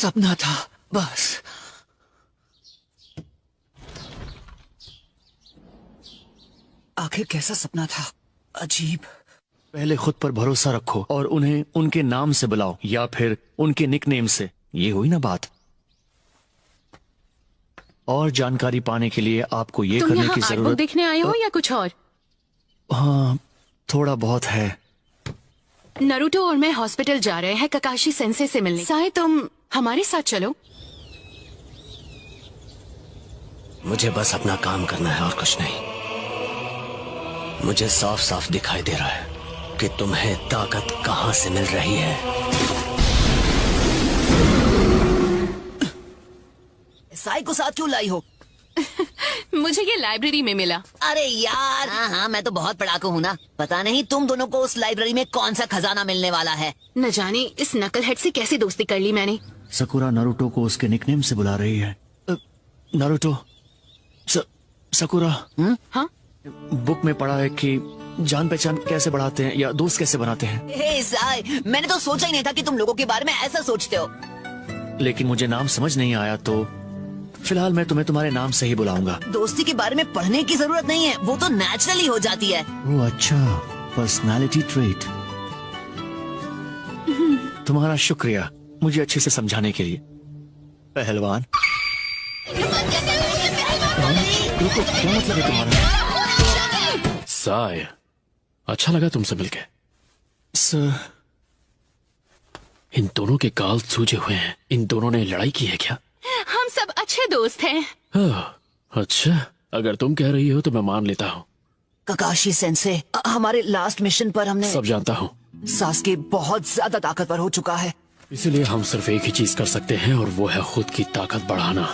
सपना था बस। आखिर कैसा सपना था, अजीब। पहले खुद पर भरोसा रखो और उन्हें उनके नाम से बुलाओ या फिर उनके निकनेम से। ये हुई ना बात। और जानकारी पाने के लिए आपको ये तुम करने यहाँ की आर्ट बुक जरूरत। देखने आए हो या कुछ और? हाँ, थोड़ा बहुत है। नरूटो और मैं हॉस्पिटल जा रहे हैं ककाशी सेंसे से मिलने। साए तुम हमारे साथ चलो। मुझे बस अपना काम करना है और कुछ नहीं। मुझे साफ साफ दिखाई दे रहा है कि तुम्हें ताकत कहां से मिल रही है। साई को साथ क्यों लाई हो? मुझे ये लाइब्रेरी में मिला। अरे यार, हाँ, मैं तो बहुत पढ़ाकू हूँ ना। पता नहीं तुम दोनों को उस लाइब्रेरी में कौन सा खजाना मिलने वाला है। न जाने इस नकलहेड से कैसे दोस्ती कर ली मैंने। सकुरा नारुतो को उसके निकनेम से बुला रही है। Naruto, sakura. हाँ, बुक में पढ़ा है कि जान पहचान कैसे बढ़ाते हैं या दोस्त कैसे बनाते हैं। हे साई, मैंने तो सोचा ही नहीं था कि तुम लोगों के बारे में ऐसा सोचते हो। लेकिन मुझे नाम समझ नहीं आया तो फिलहाल मैं तुम्हें तुम्हारे नाम से ही बुलाऊंगा। दोस्ती के बारे में पढ़ने की जरूरत नहीं है, वो तो नेचुरली हो जाती है। वो अच्छा, पर्सनालिटी ट्रेट। तुम्हारा शुक्रिया मुझे अच्छे से समझाने के लिए, पहलवान। रुको, क्या मतलब है तुम्हारा? साय, अच्छा लगा तुमसे मिलके। सर, इन दोनों के गाल सूजे हुए हैं। इन दोनों ने लड़ाई की है क्या? हम सब अच्छे दोस्त हैं। अच्छा, अगर तुम कह रही हो तो मैं मान लेता हूँ। ककाशी सेंसे, हमारे लास्ट मिशन पर हमने सब जानता हूँ। सास्के बहुत ज्यादा ताकतवर हो चुका है। इसीलिए हम सिर्फ एक ही चीज कर सकते हैं और वो है खुद की ताकत बढ़ाना।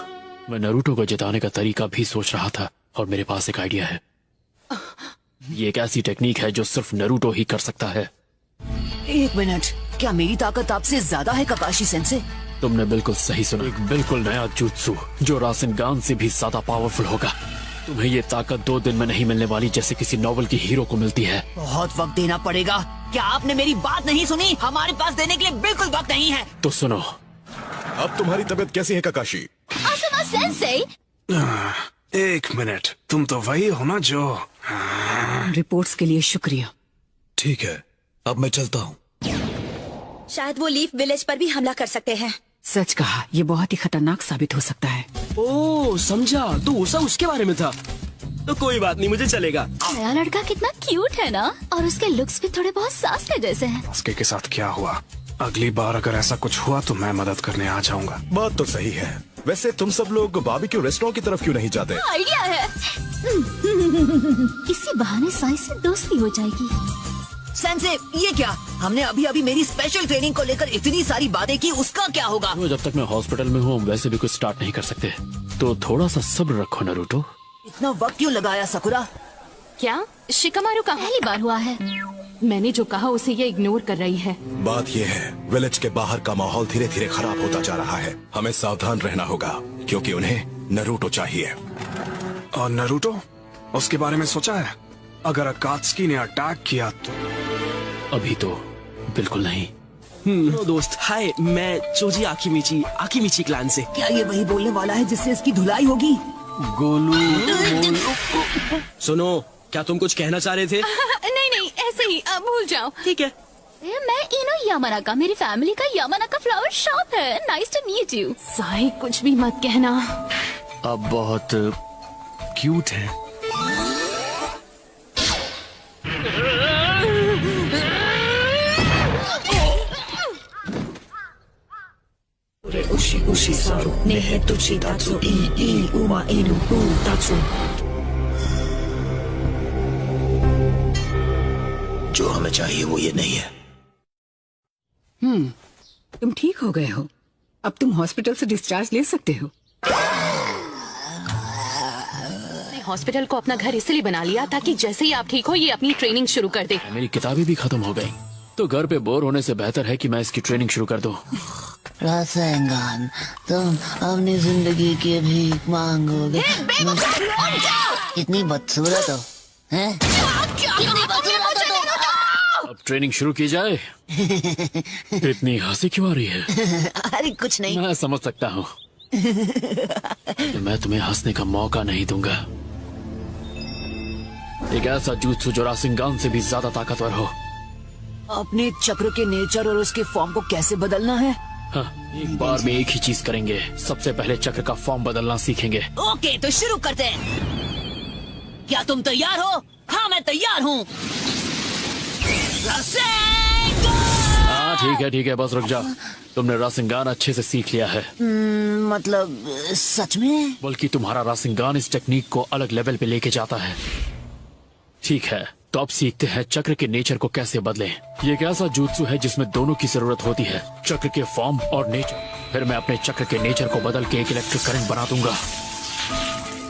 मैं नारुतो को जिताने का तरीका भी सोच रहा था और मेरे पास एक आइडिया है। ये एक ऐसी टेक्निक है जो सिर्फ नारुतो ही कर सकता है। एक मिनट, क्या मेरी ताकत आपसे ज्यादा है ककाशी सेंसे? तुमने बिल्कुल सही सुना। एक बिल्कुल नया जुत्सु जो रासेनगान से भी ज्यादा पावरफुल होगा। तुम्हें ये ताकत 2 दिन में नहीं मिलने वाली जैसे किसी नॉवल की हीरो को मिलती है। बहुत वक्त देना पड़ेगा। क्या आपने मेरी बात नहीं सुनी? हमारे पास देने के लिए बिल्कुल वक्त नहीं है। तो सुनो। अब तुम्हारी तबीयत कैसी है ककाशी? आसमा सेंसे, एक मिनट, तुम तो वही हो ना जो। रिपोर्ट्स के लिए शुक्रिया। ठीक है, अब मैं चलता हूँ। शायद वो लीफ विलेज पर भी हमला कर सकते हैं। सच कहा, ये बहुत ही खतरनाक साबित हो सकता है। ओह समझा, तो उषा उसके बारे में था। तो कोई बात नहीं, मुझे चलेगा। नया लड़का कितना क्यूट है ना, और उसके लुक्स भी थोड़े बहुत सास्के जैसे हैं। उसके के साथ क्या हुआ? अगली बार अगर ऐसा कुछ हुआ तो मैं मदद करने आ जाऊंगा। बात तो सही है। वैसे तुम सब लोग बारबेक्यू रेस्टोरेंट की तरफ क्यों नहीं जाते? आइडिया है। इसी बहाने साई से दोस्ती हो जाएगी। सेंसे, ये क्या? हमने अभी अभी मेरी स्पेशल ट्रेनिंग को लेकर इतनी सारी बातें की, उसका क्या होगा? तो जब तक मैं हॉस्पिटल में हूँ वैसे भी कुछ स्टार्ट नहीं कर सकते, तो थोड़ा सा सब्र रखो नारुतो। इतना वक्त क्यों लगाया सकुरा? क्या शिकामारू का पहली बार हुआ है। मैंने जो कहा उसे ये इग्नोर कर रही है। बात ये है, विलेज के बाहर का माहौल धीरे धीरे खराब होता जा रहा है। हमें सावधान रहना होगा क्योंकि उन्हें नारुतो चाहिए। और नारुतो, उसके बारे में सोचा है? अगर अकात्सुकी ने अटैक किया तो? अभी तो बिल्कुल नहीं। दोस्त, हाय, मैं चोजी आकिमिची क्लान से। क्या ये वही बोलने वाला है जिससे इसकी धुलाई होगी? गोलू, सुनो, क्या तुम कुछ कहना चाह रहे थे? नहीं, ऐसे ही भूल जाओ। ठीक है। मैं इनो यामानाका, मेरी फैमिली का यामानाका फ्लावर शॉप है। Nice to meet you. Sai कुछ भी मत कहना। अब बहुत क्यूट है। जो हमें चाहिए वो ये नहीं है। तुम ठीक हो गए हो, अब तुम हॉस्पिटल से डिस्चार्ज ले सकते हो। हॉस्पिटल को अपना घर इसलिए बना लिया ताकि जैसे ही आप ठीक हो ये अपनी ट्रेनिंग शुरू कर दे। मेरी किताबें भी खत्म हो गई, तो घर पे बोर होने से बेहतर है कि मैं इसकी ट्रेनिंग शुरू कर दूं। रासेंगान, तुम अपनी जिंदगी की भीख मांगोगे। कितनी बदसूरत हो, हैं? अब ट्रेनिंग शुरू की जाए। इतनी हंसी क्यों आ रही है? अरे कुछ नहीं। मैं समझ सकता हूँ। मैं तुम्हें हंसने का मौका नहीं दूंगा। एक ऐसा jutsu जो रासिंगान से भी ज्यादा ताकतवर हो। अपने चक्र के नेचर और उसके फॉर्म को कैसे बदलना है? हाँ, एक बार में एक ही चीज करेंगे। सबसे पहले चक्र का फॉर्म बदलना सीखेंगे। ओके, तो शुरू करते हैं। क्या तुम तैयार हो? हाँ, मैं तैयार हूँ। हाँ ठीक है, बस रुक जाओ। तुमने रासिंगान अच्छे से सीख लिया है। मतलब सच में? बल्कि तुम्हारा रासिंगान इस टेक्निक को अलग लेवल पे लेके जाता है। ठीक है, तो अब सीखते हैं चक्र के नेचर को कैसे बदलें। ये एक ऐसा जुत्सु है जिसमें दोनों की जरूरत होती है, चक्र के फॉर्म और नेचर। फिर मैं अपने चक्र के नेचर को बदल के एक इलेक्ट्रिक करंट बना दूंगा।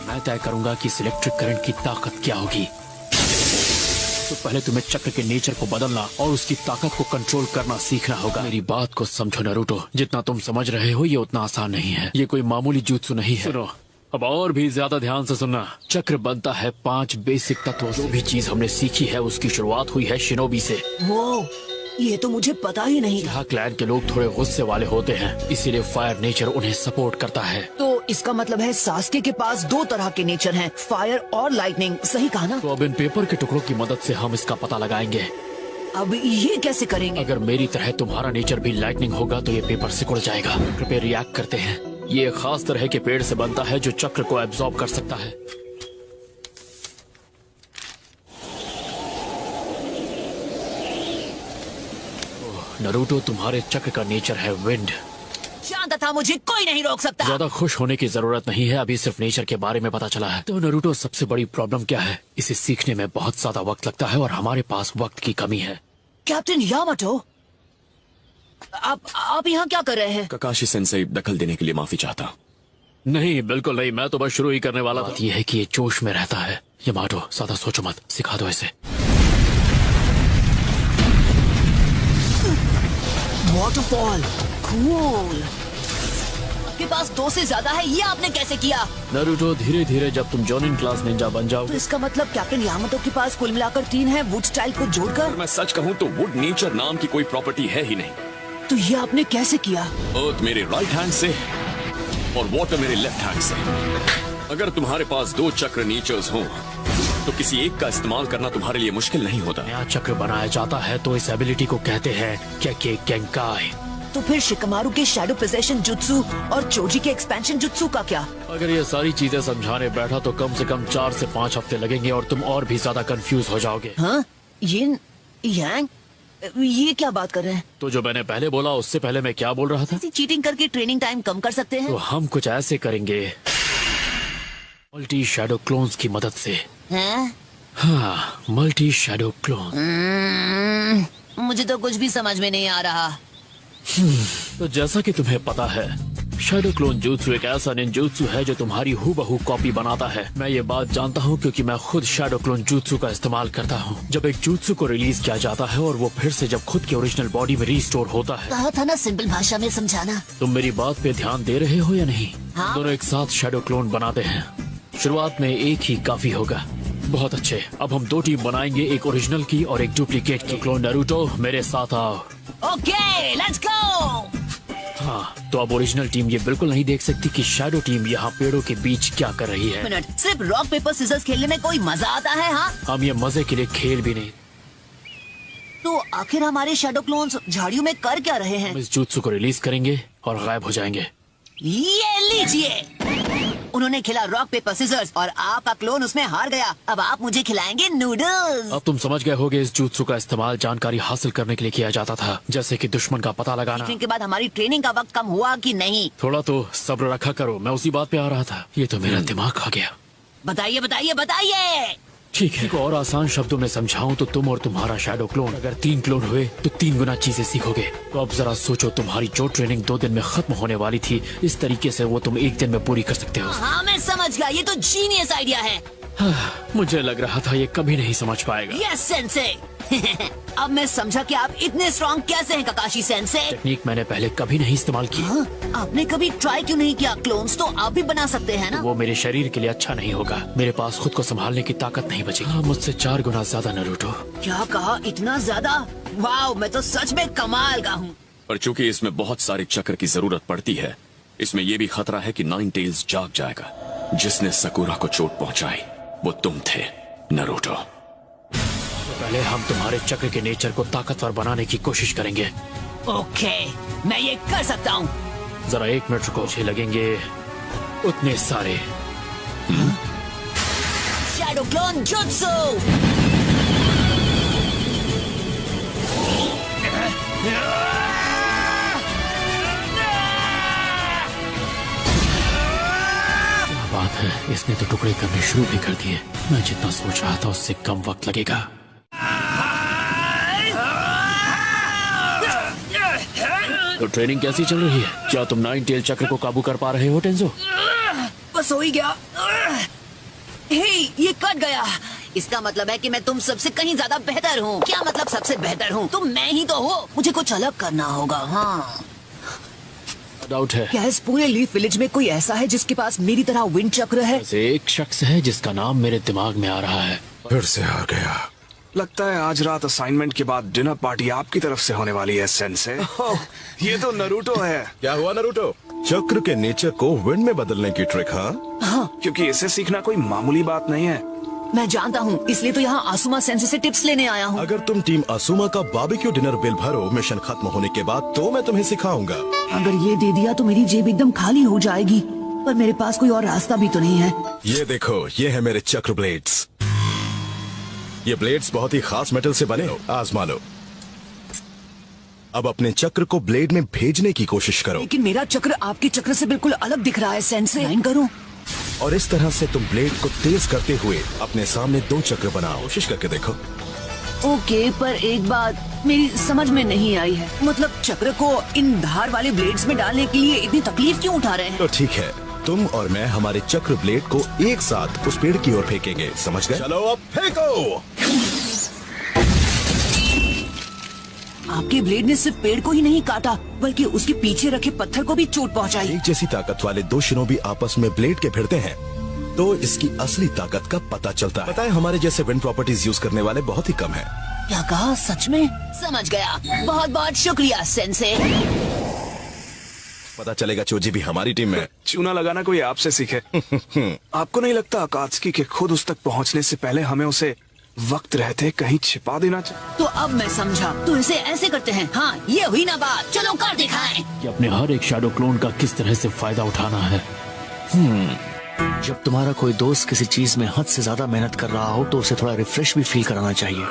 मैं तय करूंगा कि इस इलेक्ट्रिक करंट की ताकत क्या होगी। तो पहले तुम्हें चक्र के नेचर को बदलना और उसकी ताकत को कंट्रोल करना सीखना होगा। मेरी बात को समझो नारुतो, जितना तुम समझ रहे हो ये उतना आसान नहीं है। ये कोई मामूली जुत्सु नहीं है। सुनो, अब और भी ज्यादा ध्यान से सुनना। चक्र बनता है 5 बेसिक तत्वों से। जो भी चीज हमने सीखी है उसकी शुरुआत हुई है शिनोबी से। वो ये तो मुझे पता ही नहीं। यहाँ क्लैन के लोग थोड़े गुस्से वाले होते हैं, इसीलिए फायर नेचर उन्हें सपोर्ट करता है। तो इसका मतलब है सास्के के पास 2 तरह के नेचर हैं, फायर और लाइटनिंग। सही कहा ना? तो अब इन पेपर के टुकड़ों की मदद से हम इसका पता लगाएंगे। अब ये कैसे करेंगे? अगर मेरी तरह तुम्हारा नेचर भी लाइटनिंग होगा तो ये पेपर सिकुड़ जाएगा। चक्र पे रिएक्ट करते हैं। ये एक खास तरह के पेड़ से बनता है जो चक्र को एब्जॉर्ब कर सकता है। नारुतो, तुम्हारे चक्र का नेचर है विंड। शांत था, मुझे कोई नहीं रोक सकता। ज्यादा खुश होने की जरूरत नहीं है, अभी सिर्फ नेचर के बारे में पता चला है। तो नारुतो, सबसे बड़ी प्रॉब्लम क्या है? इसे सीखने में बहुत ज्यादा वक्त लगता है और हमारे पास वक्त की कमी है। कैप्टन यामाटो, आप यहाँ क्या कर रहे हैं? ककाशी सेंसेई दखल देने के लिए माफी चाहता। नहीं, बिल्कुल नहीं, मैं तो बस शुरू ही करने वाला था। ये है कि ये जोश में रहता है। यामाटो, ज्यादा सोचो मत, सिखा दो इसे। Waterfall, cool. आपके पास 2 से ज्यादा है, ये आपने कैसे किया? नारुतो, धीरे धीरे जब तुम जॉनिन क्लास निंजा बन जाओ। तो इसका मतलब कैप्टन यामाटो के पास कुल मिलाकर 3 है, वुड स्टाइल को जोड़कर। मैं सच कहूँ तो वुड नेचर नाम की कोई प्रॉपर्टी है ही नहीं। तो ये आपने कैसे किया? अर्थ मेरे राइट हैंड से और वाटर मेरे लेफ्ट हैंड से। अगर तुम्हारे पास 2 चक्र नेचर्स हों तो किसी एक का इस्तेमाल करना तुम्हारे लिए मुश्किल नहीं होता। नया चक्र बनाया जाता है तो इस एबिलिटी को कहते हैं केके गेंकाई। तो फिर शिकमारू के शैडो पोजेशन जुत्सु और चोजी के एक्सपेंशन जुत्सु का क्या? अगर ये सारी चीजें समझाने बैठा तो कम से कम 4 से 5 हफ्ते लगेंगे और तुम और भी ज्यादा कंफ्यूज हो जाओगे। हाँ? ये क्या बात कर रहे हैं? तो जो मैंने पहले बोला उससे पहले मैं क्या बोल रहा था? चीटिंग करके ट्रेनिंग टाइम कम कर सकते हैं। तो हम कुछ ऐसे करेंगे, मल्टी शैडो क्लोन्स की मदद से। हैं? हाँ, मल्टी शैडो क्लोन। मुझे तो कुछ भी समझ में नहीं आ रहा। तो जैसा कि तुम्हें पता है, शैडो क्लोन जुत्सु एक ऐसा निंजुत्सु है जो तुम्हारी हूबहू कॉपी बनाता है। मैं ये बात जानता हूँ क्योंकि मैं खुद शैडो क्लोन जुत्सु का इस्तेमाल करता हूँ। जब एक जुत्सु को रिलीज किया जाता है और वो फिर से जब खुद की ओरिजिनल बॉडी में रीस्टोर होता है। कहा था ना सिंपल भाषा में समझाना। तुम मेरी बात पे ध्यान दे रहे हो या नहीं? हाँ? दोनों एक साथ शैडो क्लोन बनाते हैं। शुरुआत में एक ही काफी होगा। बहुत अच्छे, अब हम 2 टीम बनाएंगे, एक ओरिजिनल की और एक डुप्लीकेट की। क्लोन नारुतो, मेरे साथ आओ। Okay, let's go. हाँ, तो अब ओरिजिनल टीम ये बिल्कुल नहीं देख सकती कि शैडो टीम यहाँ पेड़ों के बीच क्या कर रही है। मिनट, सिर्फ रॉक पेपर सीजर्स खेलने में कोई मजा आता है? हाँ, हम ये मजे के लिए खेल भी नहीं। तो आखिर हमारे शैडो क्लोन्स झाड़ियों में कर क्या रहे हैं? हम इस जुत्सु को रिलीज करेंगे और गायब हो जाएंगे। ये लीजिए, उन्होंने खेला रॉक पेपर सीजर्स और आपका क्लोन उसमें हार गया। अब आप मुझे खिलाएंगे नूडल्स। अब तुम समझ गए होगे, इस जुत्सु का इस्तेमाल जानकारी हासिल करने के लिए किया जाता था, जैसे कि दुश्मन का पता लगाना। के बाद हमारी ट्रेनिंग का वक्त कम हुआ कि नहीं? थोड़ा तो सब्र रखा करो, मैं उसी बात पे आ रहा था। ये तो मेरा दिमाग खा गया। बताइए बताइए बताइए। ठीक है, और आसान शब्दों में समझाऊं तो तुम और तुम्हारा शैडो क्लोन अगर 3 क्लोन हुए तो 3 गुना चीजें सीखोगे। तो अब जरा सोचो, तुम्हारी जो ट्रेनिंग 2 दिन में खत्म होने वाली थी, इस तरीके से वो तुम 1 दिन में पूरी कर सकते हो। हाँ, मैं समझ गया, ये तो जीनियस आइडिया है। मुझे लग रहा था ये कभी नहीं समझ पाएगा। Yes sensei. अब मैं समझा कि आप इतने स्ट्रॉन्ग कैसे हैं काकाशी सेंसे। टेक्निक मैंने पहले कभी नहीं इस्तेमाल की। हाँ? आपने कभी ट्राई क्यों नहीं किया? क्लोन्स तो आप भी बना सकते हैं ना। वो मेरे शरीर के लिए अच्छा नहीं होगा। मेरे पास खुद को संभालने की ताकत नहीं बचेगी। हाँ, मुझसे 4 गुना ज्यादा नरूटो। क्या कहा? इतना ज्यादा? वाह, मैं तो सच में कमाल का हूँ। पर चूंकि इसमें बहुत सारे चक्र की जरूरत पड़ती है, इसमें यह भी खतरा है कि 9 टेल्स जाग जाएगा। जिसने सकुरा को चोट पहुंचाई वो तुम थे नरूटो। पहले हम तुम्हारे चक्र के नेचर को ताकतवर बनाने की कोशिश करेंगे। ओके, मैं ये कर सकता हूँ। जरा 1 मिनट रुको, मुझे लगेंगे उतने सारे। Shadow clone jutsu. बात है, इसने तो टुकड़े करने शुरू भी कर दिए। मैं जितना सोच रहा था उससे कम वक्त लगेगा। तो ट्रेनिंग कैसी चल रही है? क्या तुम 9 टेल चक्र को काबू कर पा रहे हो टेंजो? बस हो ही गया। हे, ये कट गया। इसका मतलब है कि मैं तुम सबसे कहीं ज्यादा बेहतर हूँ। क्या मतलब सबसे बेहतर हूँ? तुम मैं ही तो हो। मुझे कुछ अलग करना होगा। हाँ, डाउट है। क्या इस पूरे लीफ विलेज में कोई ऐसा है जिसके पास मेरी तरह विंड चक्र है? ऐसे एक शख्स है जिसका नाम मेरे दिमाग में आ रहा है। फिर से आ गया। लगता है आज रात असाइनमेंट के बाद डिनर पार्टी आपकी तरफ से होने वाली है सेंसे। ये तो नरूटो है। क्या हुआ नरूटो? चक्र के नेचर को विंड में बदलने की ट्रिक? हाँ, क्योंकि इसे सीखना कोई मामूली बात नहीं है। मैं जानता हूँ, इसलिए तो यहाँ आसुमा सेंसे से टिप्स लेने आया हूँ। अगर तुम टीम आसुमा का बारबेक्यू डिनर बिल भरो मिशन खत्म होने के बाद, तो मैं तुम्हें सिखाऊंगा। अगर ये दे दिया तो मेरी जेब एकदम खाली हो जाएगी, पर मेरे पास कोई और रास्ता भी तो नहीं है। ये देखो, ये है मेरे चक्र ब्लेड्स। ये ब्लेड्स बहुत ही खास मेटल से बने हो, आजमा लो। अब अपने चक्र को ब्लेड में भेजने की कोशिश करो। लेकिन मेरा चक्र आपके चक्र से बिल्कुल अलग दिख रहा है सेंसे। लाइन करो। और इस तरह से तुम ब्लेड को तेज करते हुए अपने सामने 2 चक्र बनाओ। कोशिश करके देखो। ओके, पर एक बात मेरी समझ में नहीं आई है। मतलब चक्र को इन धार वाले ब्लेड्स में डालने के लिए इतनी तकलीफ क्यों उठा रहे हैं? तो ठीक है, तुम और मैं हमारे चक्र ब्लेड को एक साथ उस पेड़ की ओर फेंकेंगे, समझ गए? चलो अब फेंको। आपके ब्लेड ने सिर्फ पेड़ को ही नहीं काटा, बल्कि उसके पीछे रखे पत्थर को भी चोट पहुंचाई। एक जैसी ताकत वाले 2 शिनोबी आपस में ब्लेड के भिड़ते हैं तो इसकी असली ताकत का पता चलता है। पता है, हमारे जैसे विंड प्रॉपर्टीज यूज करने वाले बहुत ही कम हैं। क्या कहा? सच में? समझ गया। बहुत बहुत शुक्रिया सेंसे। पता चलेगा चोजी भी हमारी टीम में। चूना लगाना कोई आपसे सीखे। आपको नहीं लगता अकात्सुकी के खुद उस तक पहुंचने से पहले हमें उसे वक्त रहते कहीं छिपा देना चाहिए? तो अब मैं समझा। तो इसे ऐसे करते हैं। हाँ, ये हुई ना बात। चलो कर दिखाएं। कि अपने हर एक शैडो क्लोन का किस तरह से फायदा उठाना है। जब तुम्हारा कोई दोस्त किसी चीज में हद से ज्यादा मेहनत कर रहा हो तो उसे थोड़ा रिफ्रेश भी फील कराना चाहिए।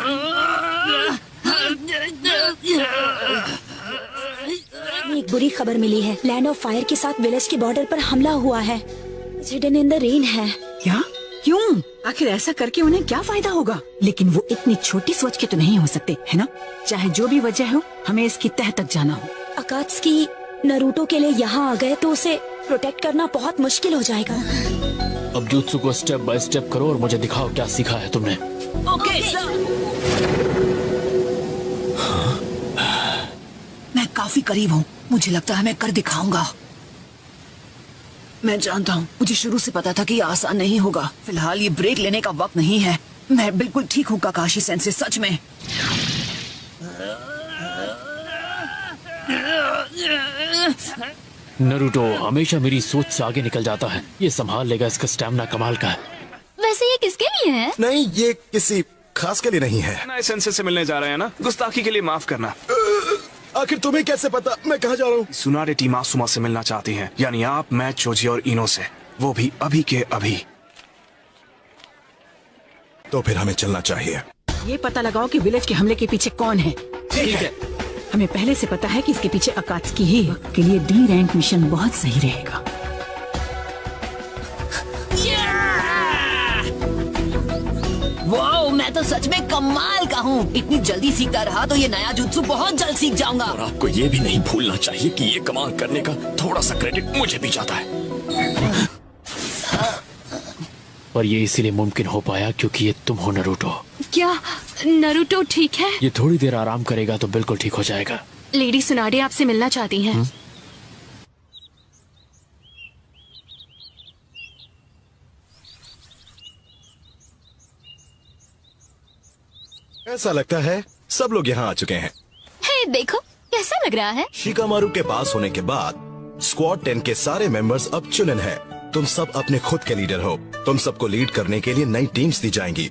एक बुरी खबर मिली है। लैंड ऑफ फायर के साथ विलेज के बॉर्डर पर हमला हुआ है। हिडन इन द रेन है। क्या? क्यों? आखिर ऐसा करके उन्हें क्या फायदा होगा? लेकिन वो इतनी छोटी सोच के तो नहीं हो सकते, है ना? चाहे जो भी वजह हो, हमें इसकी तह तक जाना हो। अकात्सुकी नरूटो के लिए यहाँ आ गए तो उसे प्रोटेक्ट करना बहुत मुश्किल हो जाएगा। अब जुत्सु को स्टेप बाय स्टेप करो और मुझे दिखाओ क्या सीखा है तुमने। Okay sir. मैं काफी करीब हूँ। मुझे लगता है मैं कर दिखाऊंगा। मैं जानता हूँ, मुझे शुरू से पता था कि ये आसान नहीं होगा। फिलहाल ये ब्रेक लेने का वक्त नहीं है। मैं बिल्कुल ठीक हूँ काकाशी सेंसे, सच में। नरूटो हमेशा मेरी सोच से आगे निकल जाता है। ये संभाल लेगा, इसका स्टैमिना कमाल का है। वैसे ये किसके लिए है? नहीं, ये किसी खास के लिए नहीं है। नए सेंसे से मिलने जा रहे हैं ना, गुस्ताखी के लिए माफ करना। आखिर तुम्हें कैसे पता मैं कहाँ जा रहा हूँ? सुनारे टीम आसुमा से मिलना चाहती है, यानी आप, मैं, चोजी और इनो से, वो भी अभी के अभी। तो फिर हमें चलना चाहिए। ये पता लगाओ कि विलेज के हमले के पीछे कौन है। ठीक है। हमें पहले से पता है कि इसके पीछे अकात्सुकी ही है। के लिए डी रैंक मिशन बहुत सही रहेगा। वाओ, मैं तो सच में कमाल का हूँ। इतनी जल्दी सीखता रहा तो ये नया जुत्सु बहुत जल्द सीख जाऊंगा। और आपको ये भी नहीं भूलना चाहिए कि ये कमाल करने का थोड़ा सा क्रेडिट मुझे भी जाता है। और ये इसीलिए मुमकिन हो पाया क्योंकि ये तुम हो नरूटो। क्या नरूटो ठीक है? ये थोड़ी देर आराम करेगा तो बिल्कुल ठीक हो जाएगा। लेडी सुनाडे आपसे मिलना चाहती हैं। ऐसा लगता है सब लोग यहाँ आ चुके हैं। हे देखो कैसा लग रहा है। शिकामारू के पास होने के बाद स्क्वाड 10 के सारे मेंबर्स अब चुनिन हैं। तुम सब अपने खुद के लीडर हो। तुम सबको लीड करने के लिए नई टीम्स दी जाएंगी।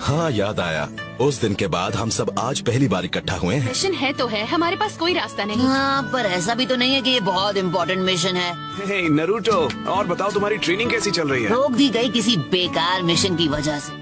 हाँ, याद आया, उस दिन के बाद हम सब आज पहली बार इकट्ठा हुए हैं। मिशन है तो है, हमारे पास कोई रास्ता नहीं। हाँ, पर ऐसा भी तो नहीं है कि ये बहुत इम्पोर्टेंट मिशन है। हे नरूटो, और बताओ तुम्हारी ट्रेनिंग कैसी चल रही है? रोक दी गई किसी बेकार मिशन की वजह से।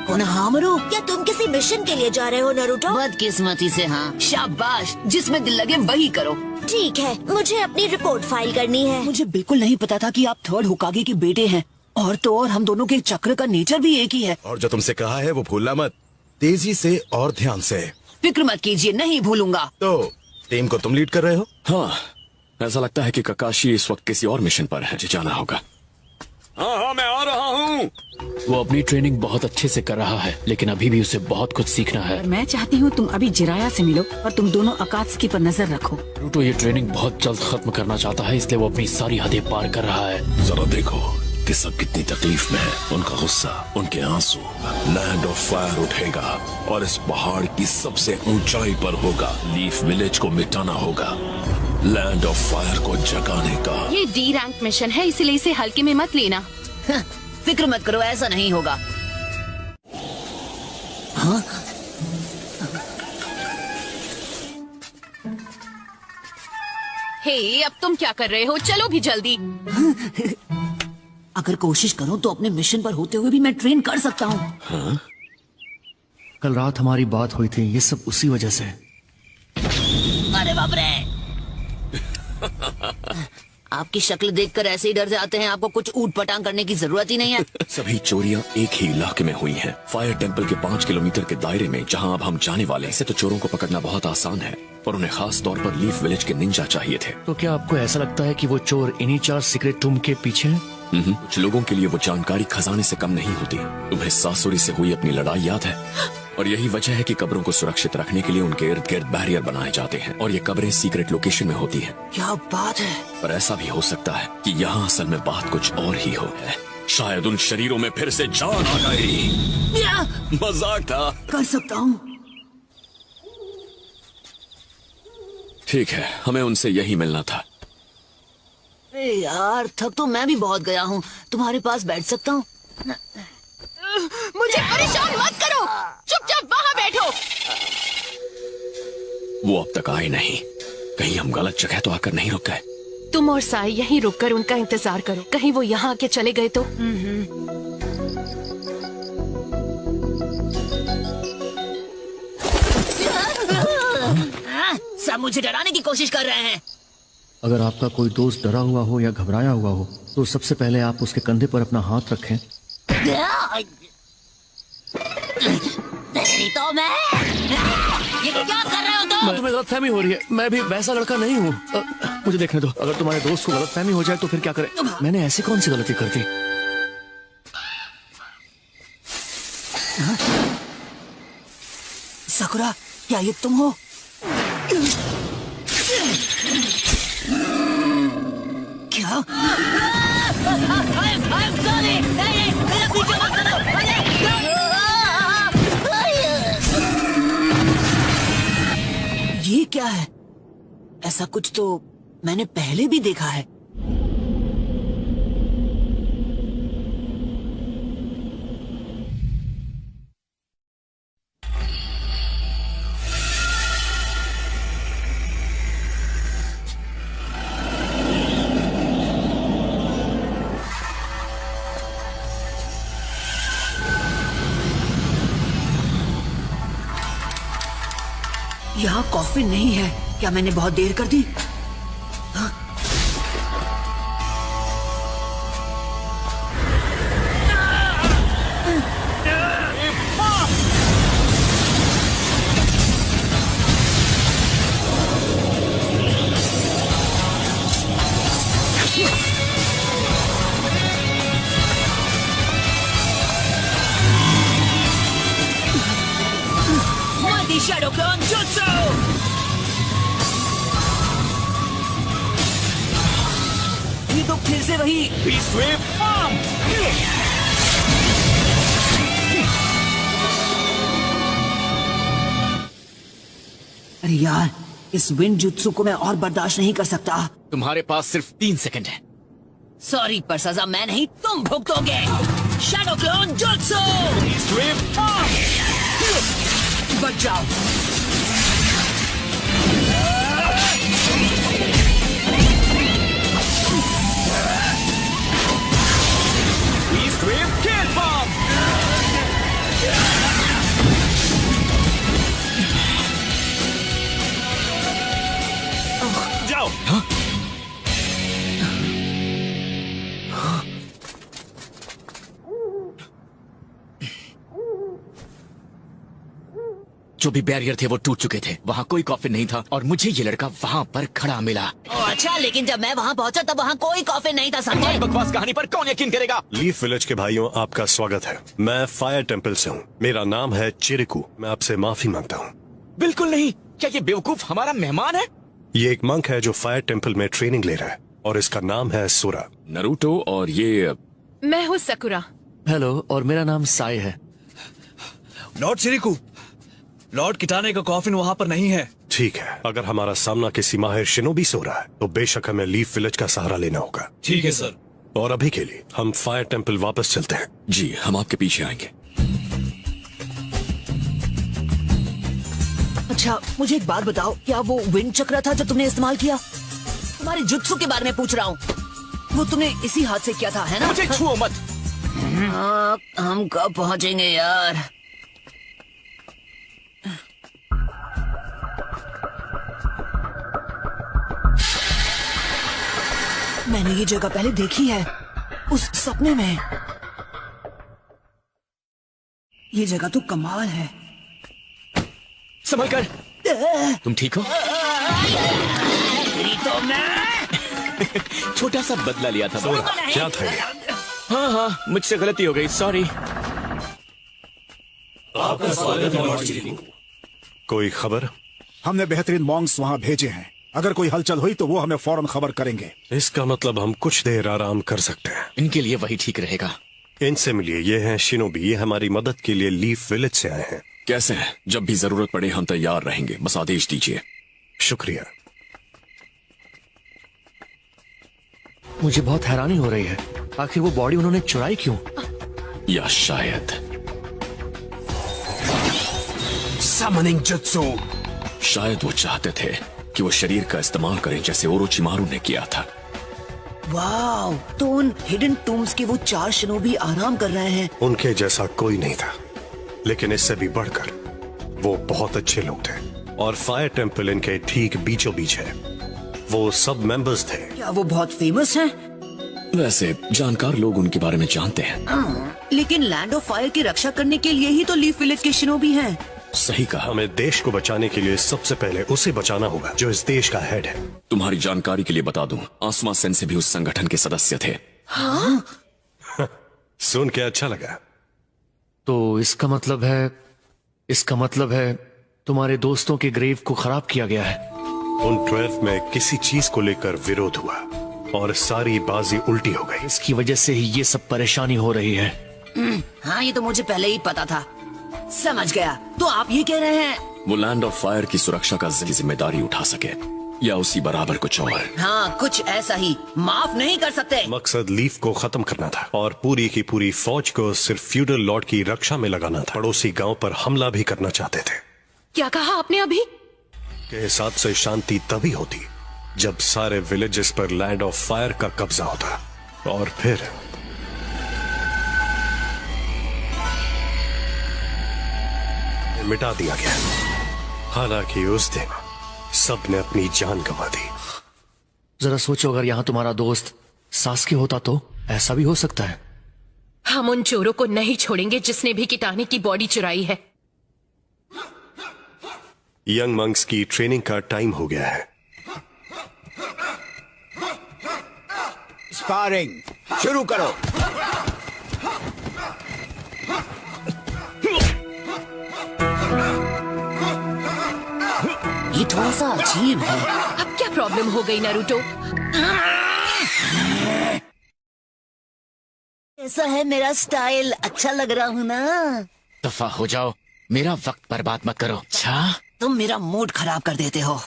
कोनोहामारू, क्या तुम किसी मिशन के लिए जा रहे हो नरूटो? बदकिस्मती से हाँ। शाबाश, जिसमें दिल लगे वही करो। ठीक है, मुझे अपनी रिपोर्ट फाइल करनी है। मुझे बिल्कुल नहीं पता था कि आप थर्ड होकागे के बेटे हैं। और तो और हम दोनों के चक्र का नेचर भी एक ही है। और जो तुमसे कहा है वो भूलना मत। तेजी से और ध्यान से। फिक्र मत कीजिए, नहीं भूलूंगा। तो टीम को तुम लीड कर रहे हो? हाँ, ऐसा लगता है कि ककाशी इस वक्त किसी और मिशन पर है। मुझे जाना होगा। हाँ, मैं आ रहा हूँ। वो अपनी ट्रेनिंग बहुत अच्छे से कर रहा है, लेकिन अभी भी उसे बहुत कुछ सीखना है। मैं चाहती हूँ तुम अभी जिराया से मिलो और तुम दोनों अकात्सुकी पर नजर रखो। नरूटो ये ट्रेनिंग बहुत जल्द खत्म करना चाहता है, इसलिए वो अपनी सारी हदें पार कर रहा है। जरा देखो कि सब कितनी तकलीफ में है। उनका गुस्सा, उनके आंसू। लैंड ऑफ फायर उठेगा और इस पहाड़ की सबसे ऊंचाई पर होगा। लीफ विलेज को मिटाना होगा, लैंड ऑफ फायर को जगाने का। ये डी रैंक मिशन है, इसलिए इसे हल्के में मत लेना। फिक्र मत करो, ऐसा नहीं होगा। हाँ? हे, अब तुम क्या कर रहे हो? चलो भी जल्दी। अगर कोशिश करूं तो अपने मिशन पर होते हुए भी मैं ट्रेन कर सकता हूँ। हाँ? कल रात हमारी बात हुई थी, ये सब उसी वजह से। अरे बाप रे। आपकी शक्ल देखकर ऐसे ही डर जाते हैं। आपको कुछ ऊट पटांग करने की जरूरत ही नहीं है। सभी चोरियां एक ही इलाके में हुई हैं। फायर टेंपल के 5 किलोमीटर के दायरे में, जहां अब हम जाने वाले हैं। ऐसे तो चोरों को पकड़ना बहुत आसान है, पर उन्हें खास तौर पर लीफ विलेज के निंजा चाहिए थे। तो क्या आपको ऐसा लगता है कि वो चोर इन्हीं 4 सीक्रेट टूम के पीछे हैं? कुछ लोगों के लिए वो जानकारी खजाने से कम नहीं होती। तुम्हें सासुरी से हुई अपनी लड़ाई याद है? और यही वजह है कि कब्रों को सुरक्षित रखने के लिए उनके इर्द गिर्द बैरियर बनाए जाते हैं, और ये कब्रें सीक्रेट लोकेशन में होती हैं। क्या बात है। पर ऐसा भी हो सकता है कि यहाँ असल में बात कुछ और ही हो है। शायद उन शरीरों में फिर से जान आ गई। मजाक था। कर सकता हूँ। ठीक है, हमें उनसे यही मिलना था। अरे यार, थक तो मैं भी बहुत गया हूँ। तुम्हारे पास बैठ सकता हूँ? मुझे परेशान मत करो, चुपचाप वहाँ बैठो। वो अब तक आए नहीं। कहीं हम गलत जगह तो आकर नहीं रुक गए। तुम और साई यहीं रुककर उनका इंतजार करो। कहीं वो यहाँ आके चले गए तो। सब मुझे डराने की कोशिश कर रहे हैं। अगर आपका कोई दोस्त डरा हुआ हो या घबराया हुआ हो तो सबसे पहले आप उसके कंधे पर अपना हाथ रखें। तेरी तो मैं। ये क्या कर रहे हो तुम? तुम्हें गलतफहमी हो रही है, मैं भी वैसा लड़का नहीं हूँ। मुझे देखने दो। अगर तुम्हारे दोस्त को गलतफहमी हो जाए तो फिर क्या करें? मैंने ऐसी कौन सी गलती कर दी? साकुरा, क्या ये तुम हो? क्या? ये क्या है? ऐसा कुछ तो मैंने पहले भी देखा है। यहाँ कॉफी नहीं है। क्या मैंने बहुत देर कर दी? हाँ? Shadow clone jutsu. ये तो फिर से वही बीस्ट वेव फॉर्म। अरे यार, इस विंड जुत्सु को मैं और बर्दाश्त नहीं कर सकता। तुम्हारे पास सिर्फ 3 सेकंड है। सॉरी, पर सजा मैं नहीं, तुम भुगतोगे। शैडो क्लोन जुत्सु। Beast wave form. बच जाओ। Beast wave kill bomb. जाओ। हाँ? जो भी बैरियर थे वो टूट चुके थे। वहाँ कोई कॉफिन नहीं था और मुझे ये लड़का वहाँ पर खड़ा मिला। अच्छा, लेकिन जब मैं वहाँ पहुँचा तब वहाँ कोई कॉफी नहीं था, समझे? बकवास कहानी पर कौन यकीन करेगा? लीफ विलेज के भाइयों, आपका स्वागत है। मैं फायर टेम्पल से हूँ। मेरा नाम है चिरिकू। मैं आपसे माफी मांगता हूँ। बिल्कुल नहीं। क्या ये बेवकूफ हमारा मेहमान है? ये एक मंक है जो फायर टेम्पल में ट्रेनिंग ले रहा है और इसका नाम है सोरा। नरूटो और ये मैं हूँ सकुरा। हेलो, और मेरा नाम साई है। लॉर्ड चिरिकू, लॉर्ड किटाने का कॉफिन वहाँ पर नहीं है। ठीक है, अगर हमारा सामना किसी माहिर शिनोबी से हो रहा है तो बेशक हमें लीफ विलेज का सहारा लेना होगा। ठीक है सर। और अभी के लिए हम फायर टेम्पल वापस चलते हैं। जी, हम आपके पीछे आएंगे। अच्छा, मुझे एक बात बताओ, क्या वो विंड चक्र था जो तुमने इस्तेमाल किया? तुम्हारे जुत्सु के बारे में पूछ रहा हूँ। वो तुमने इसी हाथ से किया था, है ना? मुझे छुओ मत। हाँ, हम कब पहुँचेंगे यार? मैंने ये जगह पहले देखी है, उस सपने में। ये जगह तो कमाल है। संभल कर। तुम ठीक हो? तो मैं छोटा सा बदला लिया था। क्या था ये? हाँ हाँ, मुझसे गलती हो गई, सॉरी। आपका स्वागत है लॉर्ड चिरिकू। कोई खबर? हमने बेहतरीन मॉन्क्स वहाँ भेजे हैं। अगर कोई हलचल हुई तो वो हमें फौरन खबर करेंगे। इसका मतलब हम कुछ देर आराम कर सकते हैं। इनके लिए वही ठीक रहेगा। इनसे मिलिए, ये हैं शिनोबी। ये हमारी मदद के लिए लीफ विलेज से आए हैं। कैसे हैं? जब भी जरूरत पड़े हम तैयार रहेंगे, बस आदेश दीजिए। शुक्रिया। मुझे बहुत हैरानी हो रही है, आखिर वो बॉडी उन्होंने चुराई क्यों? या शायद समनिंग जुत्सु। शायद वो चाहते थे कि वो शरीर का इस्तेमाल करें जैसे ओरोचिमारू ने किया था। वाव, तो उन हिडन टूम्स के वो 4 शिनोबी आराम कर रहे हैं। उनके जैसा कोई नहीं था, लेकिन इससे भी बढ़कर वो बहुत अच्छे लोग थे। और फायर टेम्पल इनके ठीक बीचों बीच है। वो सब मेंबर्स थे। क्या वो बहुत फेमस हैं? वैसे जानकार लोग उनके बारे में जानते हैं। लेकिन लैंड ऑफ फायर की रक्षा करने के लिए ही तो लीफ विलेज के शिनोबी हैं। सही कहा। हमें देश को बचाने के लिए सबसे पहले उसे बचाना होगा जो इस देश का हेड है। तुम्हारी जानकारी के लिए बता दूं, आसमा सेंसे भी उस संगठन के सदस्य थे। हाँ? सुन के अच्छा लगा। तो इसका मतलब है तुम्हारे दोस्तों के ग्रेव को खराब किया गया है। उन 12 में किसी चीज को लेकर विरोध हुआ और सारी बाजी उल्टी हो गई। इसकी वजह से ही ये सब परेशानी हो रही है। हाँ, ये तो मुझे पहले ही पता था। समझ गया। तो आप ये कह रहे हैं वो लैंड ऑफ फायर की सुरक्षा का जिम्मेदारी उठा सके, या उसी बराबर कुछ और? हाँ, कुछ ऐसा ही। माफ नहीं कर सकते। मकसद लीफ को खत्म करना था और पूरी की पूरी फौज को सिर्फ फ्यूडल लॉर्ड की रक्षा में लगाना था। पड़ोसी गांव पर हमला भी करना चाहते थे। क्या कहा आपने अभी? के हिसाब से शांति तभी होती जब सारे विलेजेस पर लैंड ऑफ फायर का कब्जा होता। और फिर मिटा दिया गया। हालांकि उस दिन सबने अपनी जान गंवा दी। जरा सोचो, अगर यहाँ तुम्हारा दोस्त सास्के होता तो ऐसा भी हो सकता है। हम उन चोरों को नहीं छोड़ेंगे जिसने भी किटाने की बॉडी चुराई है। यंग मंक्स की ट्रेनिंग का टाइम हो गया है। स्पारिंग शुरू करो। ये थोड़ा सा अजीब है। अब क्या प्रॉब्लम हो गई नारुतो? ऐसा है मेरा स्टाइल, अच्छा लग रहा हूँ ना? दफा हो जाओ, मेरा वक्त बर्बाद मत करो। अच्छा तुम मेरा मूड खराब कर देते हो।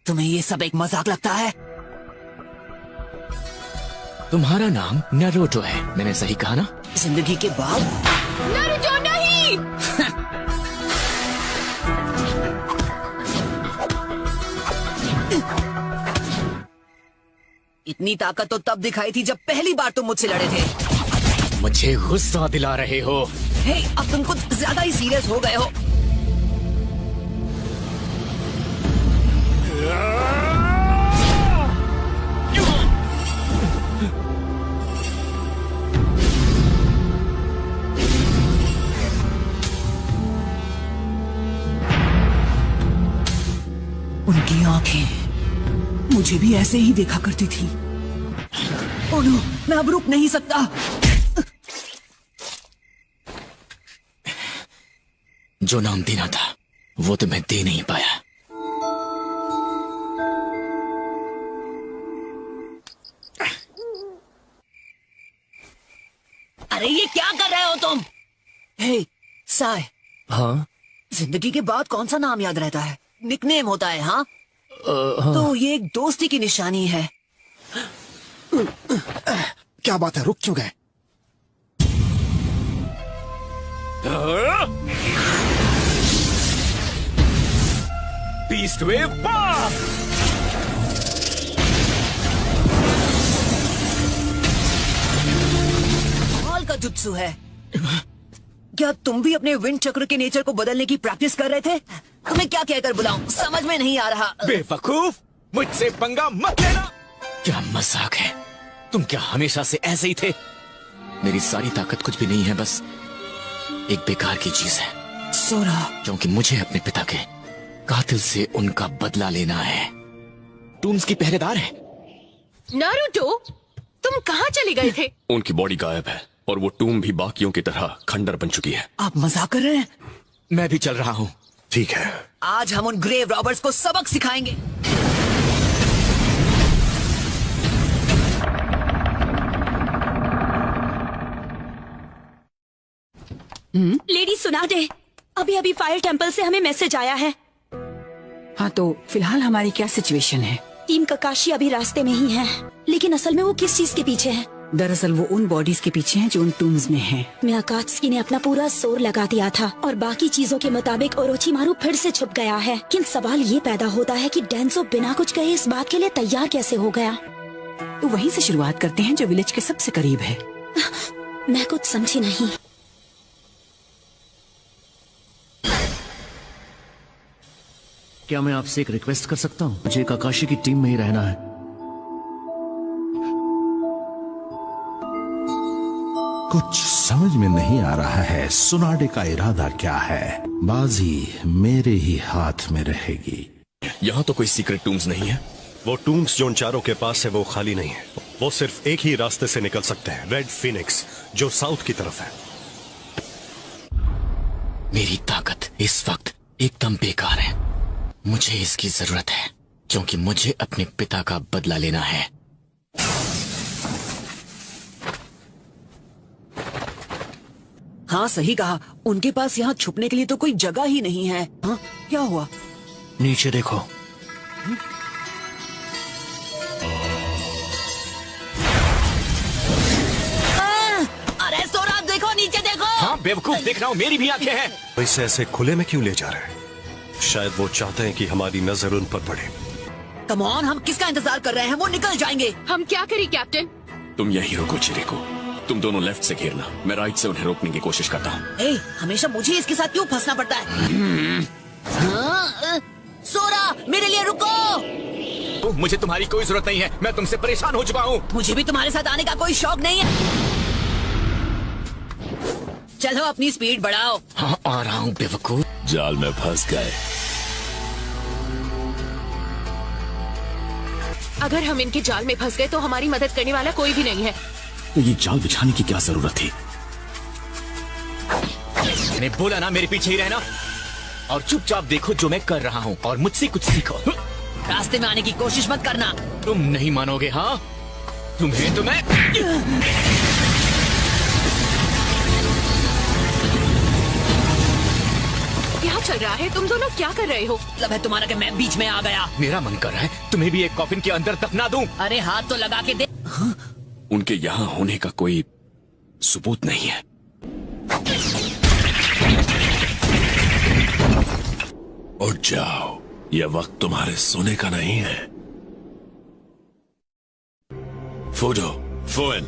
तुम्हें ये सब एक मजाक लगता है? तुम्हारा नाम नारुतो है, मैंने सही कहा ना? जिंदगी के बाद? नारुतो नहीं! इतनी ताकत तो तब दिखाई थी जब पहली बार तुम मुझसे लड़े थे। मुझे गुस्सा दिला रहे हो। हे, अब तुम कुछ ज्यादा ही सीरियस हो गए हो। उनकी आंखें मुझे भी ऐसे ही देखा करती थी। ओह नो, मैं अब रुक नहीं सकता। जो नाम देना था वो तो मैं दे नहीं पाया। अरे ये क्या कर रहे हो तुम? हे साय, हाँ? जिंदगी के बाद कौन सा नाम याद रहता है? निकनेम होता है। हाँ? हाँ। तो ये एक दोस्ती की निशानी है। क्या बात है, रुक क्यों गए? बीस्ट वेव पास! कमाल का जुत्सु है। क्या तुम भी अपने विंड चक्र के नेचर को बदलने की प्रैक्टिस कर रहे थे? तुम्हें क्या कहकर बुलाऊं, समझ में नहीं आ रहा। बेवकूफ, मुझसे पंगा मत लेना। क्या मजाक है? तुम क्या हमेशा से ऐसे ही थे? मेरी सारी ताकत कुछ भी नहीं है, बस एक बेकार की चीज है। सोरा, क्योंकि मुझे अपने पिता के कातिल से उनका बदला लेना है। टूम्स की पहरेदार है। नारुतो, तुम कहाँ चले गए थे? उनकी बॉडी गायब है और वो टूम भी बाकियों की तरह खंडर बन चुकी है। आप मजाक कर रहे हैं? मैं भी चल रहा हूँ। ठीक है, आज हम उन ग्रेव रॉबर्ट्स को सबक सिखाएंगे। लेडी सुनाडे, अभी अभी फायर टेम्पल से हमें मैसेज आया है। हाँ, तो फिलहाल हमारी क्या सिचुएशन है? टीम ककाशी अभी रास्ते में ही है, लेकिन असल में वो किस चीज के पीछे है? दरअसल वो उन बॉडीज के पीछे हैं जो उन टूम्स में हैं। मियाकात्सुकी ने अपना पूरा जोर लगा दिया था और बाकी चीजों के मुताबिक ओरोचिमारू फिर से छुप गया है। लेकिन सवाल ये पैदा होता है कि डेंसो बिना कुछ कहे इस बात के लिए तैयार कैसे हो गया? तो वहीं से शुरुआत करते हैं जो विलेज के सबसे करीब है। मैं कुछ समझी नहीं। क्या मैं आपसे एक रिक्वेस्ट कर सकता हूँ? मुझे काकाशी की टीम में ही रहना है। कुछ समझ में नहीं आ रहा है। सुनाडे का इरादा क्या है? बाजी मेरे ही हाथ में रहेगी। यहाँ तो कोई सीक्रेट टूम्स नहीं है। वो टूम्स जो उन चारों के पास है वो खाली नहीं है। वो सिर्फ एक ही रास्ते से निकल सकते हैं, रेड फिनिक्स, जो साउथ की तरफ है। मेरी ताकत इस वक्त एकदम बेकार है। मुझे इसकी जरूरत है क्योंकि मुझे अपने पिता का बदला लेना है। हाँ सही कहा, उनके पास यहाँ छुपने के लिए तो कोई जगह ही नहीं है। हाँ, क्या हुआ? नीचे देखो। अरे सोरा, देखो नीचे देखो। हाँ बेवकूफ, देख रहा हूँ, मेरी भी आंखें हैं। इसे ऐसे खुले में क्यों ले जा रहे हैं? शायद वो चाहते हैं कि हमारी नजर उन पर पड़े। कम ऑन, हम किसका इंतजार कर रहे हैं? वो निकल जाएंगे। हम क्या करें कैप्टन? तुम यही रुको चिरेको, तुम दोनों लेफ्ट से घेरना, मैं राइट से उन्हें रोकने की कोशिश करता हूँ। हमेशा मुझे इसके साथ क्यों फंसना पड़ता है? हाँ, सोरा, मेरे लिए रुको। मुझे तुम्हारी कोई जरूरत नहीं है, मैं तुमसे परेशान हो चुका हूँ। मुझे भी तुम्हारे साथ आने का कोई शौक नहीं है। चलो अपनी स्पीड बढ़ाओ। हाँ आ रहा हूँ बेवकूफ। जाल में फंस गए। अगर हम इनके जाल में फंस गए तो हमारी मदद करने वाला कोई भी नहीं है। तो ये जाल बिछाने की क्या जरूरत थी? मैंने बोला ना मेरे पीछे ही रहना। और चुपचाप देखो जो मैं कर रहा हूँ और मुझसे कुछ सीखो। रास्ते में आने की कोशिश मत करना। तुम नहीं मानोगे। हाँ, तुम्हें तो मैं क्या चल रहा है? तुम दोनों क्या कर रहे हो? मतलब है तुम्हारा कि मैं बीच में आ गया। मेरा मन कर रहा है तुम्हें भी एक कॉफिन के अंदर दफना दूं। अरे हाथ तो लगा के दे। उनके यहाँ होने का कोई सबूत नहीं है। उठ जाओ, यह वक्त तुम्हारे सोने का नहीं है। फूडो, फोन,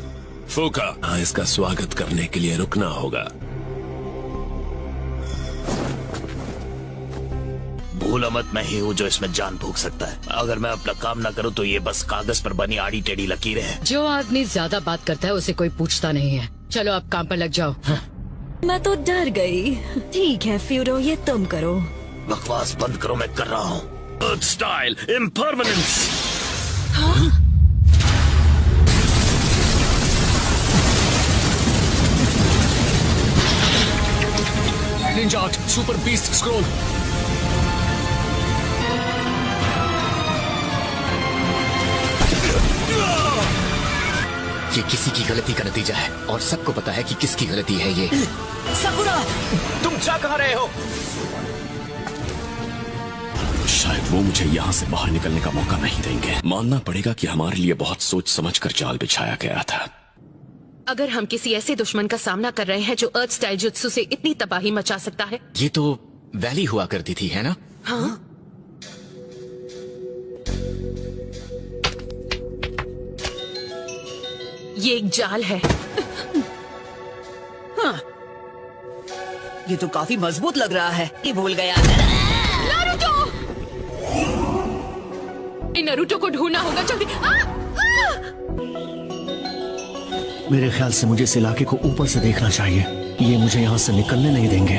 फूका, हाँ, इसका स्वागत करने के लिए रुकना होगा। भूला मत, मैं ही हूँ जो इसमें जान फूंक सकता है। अगर मैं अपना काम ना करूँ तो ये बस कागज पर बनी आड़ी टेढ़ी लकीरें हैं। जो आदमी ज्यादा बात करता है उसे कोई पूछता नहीं है। चलो आप काम पर लग जाओ। मैं तो डर गई। ठीक है फ्यूरो, ये तुम करो। बकवास बंद करो, मैं कर रहा हूँ। Earth style impermanence. Ninja art super beast scroll. ये किसी की गलती का नतीजा है और सबको पता है कि किसकी गलती है ये। सकुरा, तुम जा कहाँ रहे हो? शायद वो मुझे यहाँ से बाहर निकलने का मौका नहीं देंगे। मानना पड़ेगा कि हमारे लिए बहुत सोच समझकर जाल बिछाया गया था। अगर हम किसी ऐसे दुश्मन का सामना कर रहे हैं जो अर्थ स्टाइल जुत्सु से इतनी तबाही मचा सकता है। ये तो वैली हुआ करती थी, है ना? हाँ। ये एक जाल है। हाँ। ये तो काफी मजबूत लग रहा है। ये भूल गया। नारुतो! नारुतो को ढूंढना होगा जल्दी। मेरे ख्याल से मुझे इस इलाके को ऊपर से देखना चाहिए। ये मुझे यहाँ से निकलने नहीं देंगे।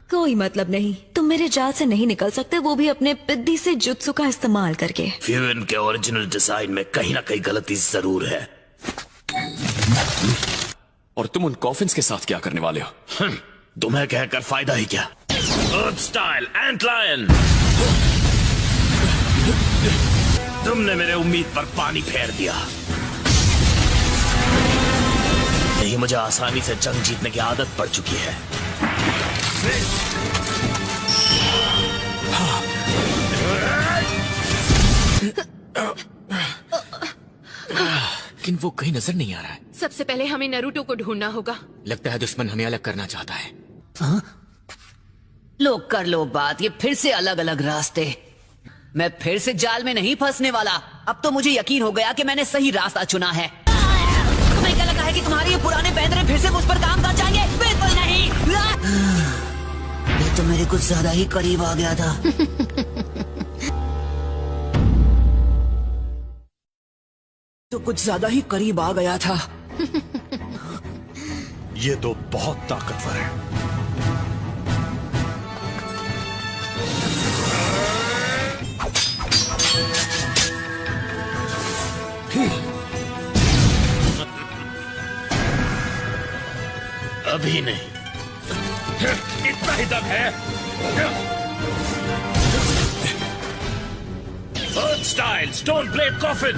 कोई मतलब नहीं, तुम मेरे जाल से नहीं निकल सकते, वो भी अपने पिद्दी से जुत्सु का इस्तेमाल करके। फ्यून के ओरिजिनल डिजाइन में कहीं ना कहीं गलती जरूर है। और तुम उन कॉफिन्स के साथ क्या करने वाले हो? तुम्हें कहकर फायदा ही क्या? अर्थ स्टाइल एंट लायन। तुमने मेरे उम्मीद पर पानी फेर दिया। यही मुझे आसानी से जंग जीतने की आदत पड़ चुकी है। लेकिन वो कहीं नजर नहीं आ रहा है। सबसे पहले हमें नारुतो को ढूंढना होगा। लगता है दुश्मन हमें अलग करना चाहता है। हाँ? लो कर लो बात, ये फिर से अलग अलग रास्ते। मैं फिर से जाल में नहीं फंसने वाला। अब तो मुझे यकीन हो गया कि मैंने सही रास्ता चुना है। तुम्हें क्या लगा है कि तुम्हारे ये पुराने पैंतरे फिर से मुझ पर काम कर जाएंगे? बिल्कुल नहीं। ये तो मेरे कुछ ज्यादा ही करीब आ गया था। तो कुछ ज्यादा ही करीब आ गया था। ये तो बहुत ताकतवर है। अभी नहीं, इतना ही दम है। अर्थ स्टाइल स्टोन ब्लेड कॉफिन।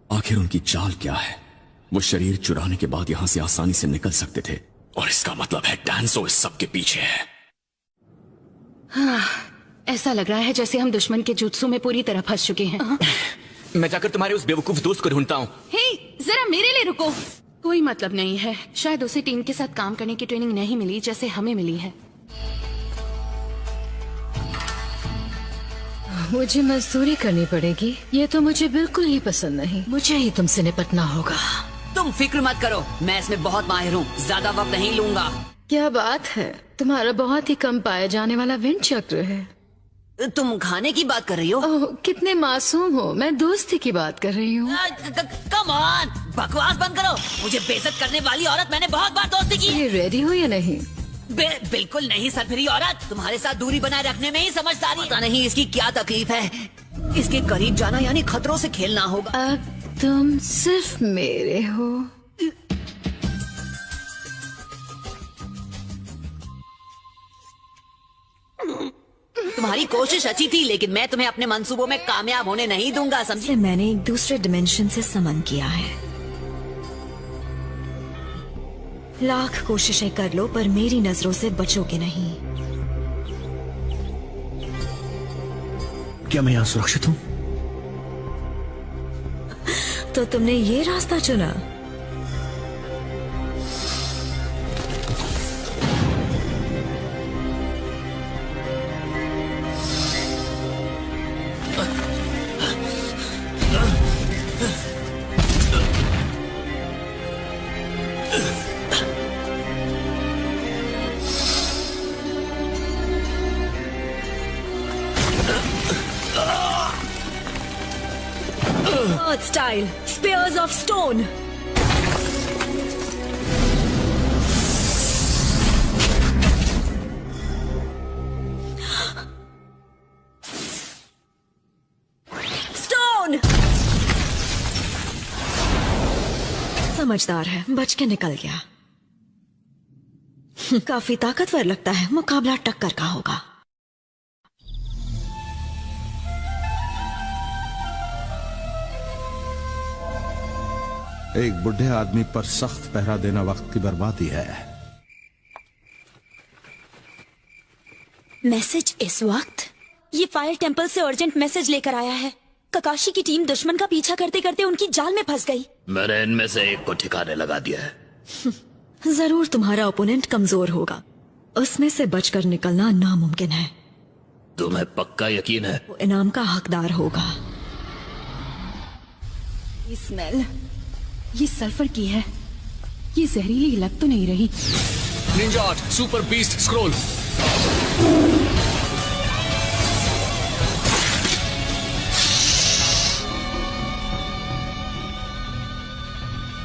आखिर उनकी चाल क्या है? वो शरीर चुराने के बाद यहां से आसानी से निकल सकते थे और इसका मतलब है डांसो इस सब के पीछे है। हाँ, ऐसा लग रहा है जैसे हम दुश्मन के जुत्सु में पूरी तरह फंस चुके हैं। मैं जाकर तुम्हारे उस बेवकूफ दोस्त को ढूंढता हूँ। हे, जरा मेरे लिए रुको। कोई मतलब नहीं है। शायद उसे टीम के साथ काम करने की ट्रेनिंग नहीं मिली जैसे हमें मिली है। मुझे मजदूरी करनी पड़ेगी। ये तो मुझे बिल्कुल ही पसंद नहीं। मुझे ही तुमसे निपटना होगा। तुम फिक्र मत करो, मैं इसमें बहुत माहिर हूँ। ज्यादा वक्त नहीं लूंगा। क्या बात है, तुम्हारा बहुत ही कम पाया जाने वाला विंड चक्र है। तुम खाने की बात कर रही हो? ओह, कितने मासूम हो। मैं दोस्ती की बात कर रही हूँ। कम ऑन, बकवास बंद करो। मुझे बेइज्जत करने वाली औरत मैंने बहुत बार दोस्ती की। ये रेडी हो या नहीं? बिल्कुल नहीं सरफिरी औरत। तुम्हारे साथ दूरी बनाए रखने में ही समझदारी। पता नहीं इसकी क्या तकलीफ है। इसके करीब जाना यानी खतरों से खेलना होगा। अब तुम सिर्फ मेरे हो। तुम्हारी कोशिश अच्छी थी, लेकिन मैं तुम्हें अपने मंसूबों में कामयाब होने नहीं दूंगा, समझी? मैंने एक दूसरे डिमेंशन से समन किया है। लाख कोशिशें कर लो पर मेरी नजरों से बचोगे नहीं। क्या मैं यहाँ सुरक्षित हूँ? तो तुमने ये रास्ता चुना। Earth style, spears of stone. Stone. समझदार है, बच के निकल गया। काफी ताकतवर लगता है। मुकाबला टक्कर का होगा। एक बुढ़े आदमी पर सख्त पहरा देना वक्त की बर्बादी है। मैसेज इस वक्त? ये फायर टेंपल से अर्जेंट मैसेज लेकर आया है। ककाशी की टीम दुश्मन का पीछा करते करते उनकी जाल में फंस गई। मैंने इनमें से एक को ठिकाने लगा दिया है। जरूर तुम्हारा ओपोनेंट कमजोर होगा। उसमें से बचकर निकलना नामुमकिन है। तुम्हें पक्का यकीन है? वो इनाम का हकदार होगा। ये स्मेल, ये सल्फर की है। ये जहरीली लग तो नहीं रही? Ninja art super beast scroll.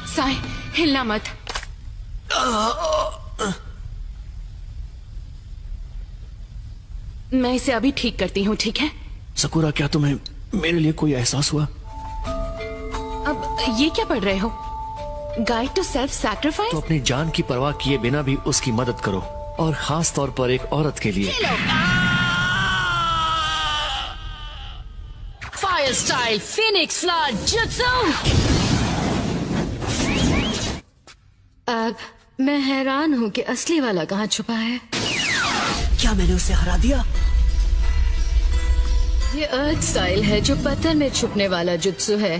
Sai, हिलना मत। मैं इसे अभी ठीक करती हूँ, ठीक है? सकुरा, क्या तुम्हें मेरे लिए कोई एहसास हुआ? अब ये क्या पढ़ रहे हो? Guide to self sacrifice? तो अपनी जान की परवाह किए बिना भी उसकी मदद करो, और खास तौर पर एक औरत के लिए। Fire style Phoenix flower jutsu. अब मैं हैरान हूँ कि असली वाला कहाँ छुपा है। क्या मैंने उसे हरा दिया? ये अर्थ स्टाइल है जो पत्थर में छुपने वाला जुत्सु है।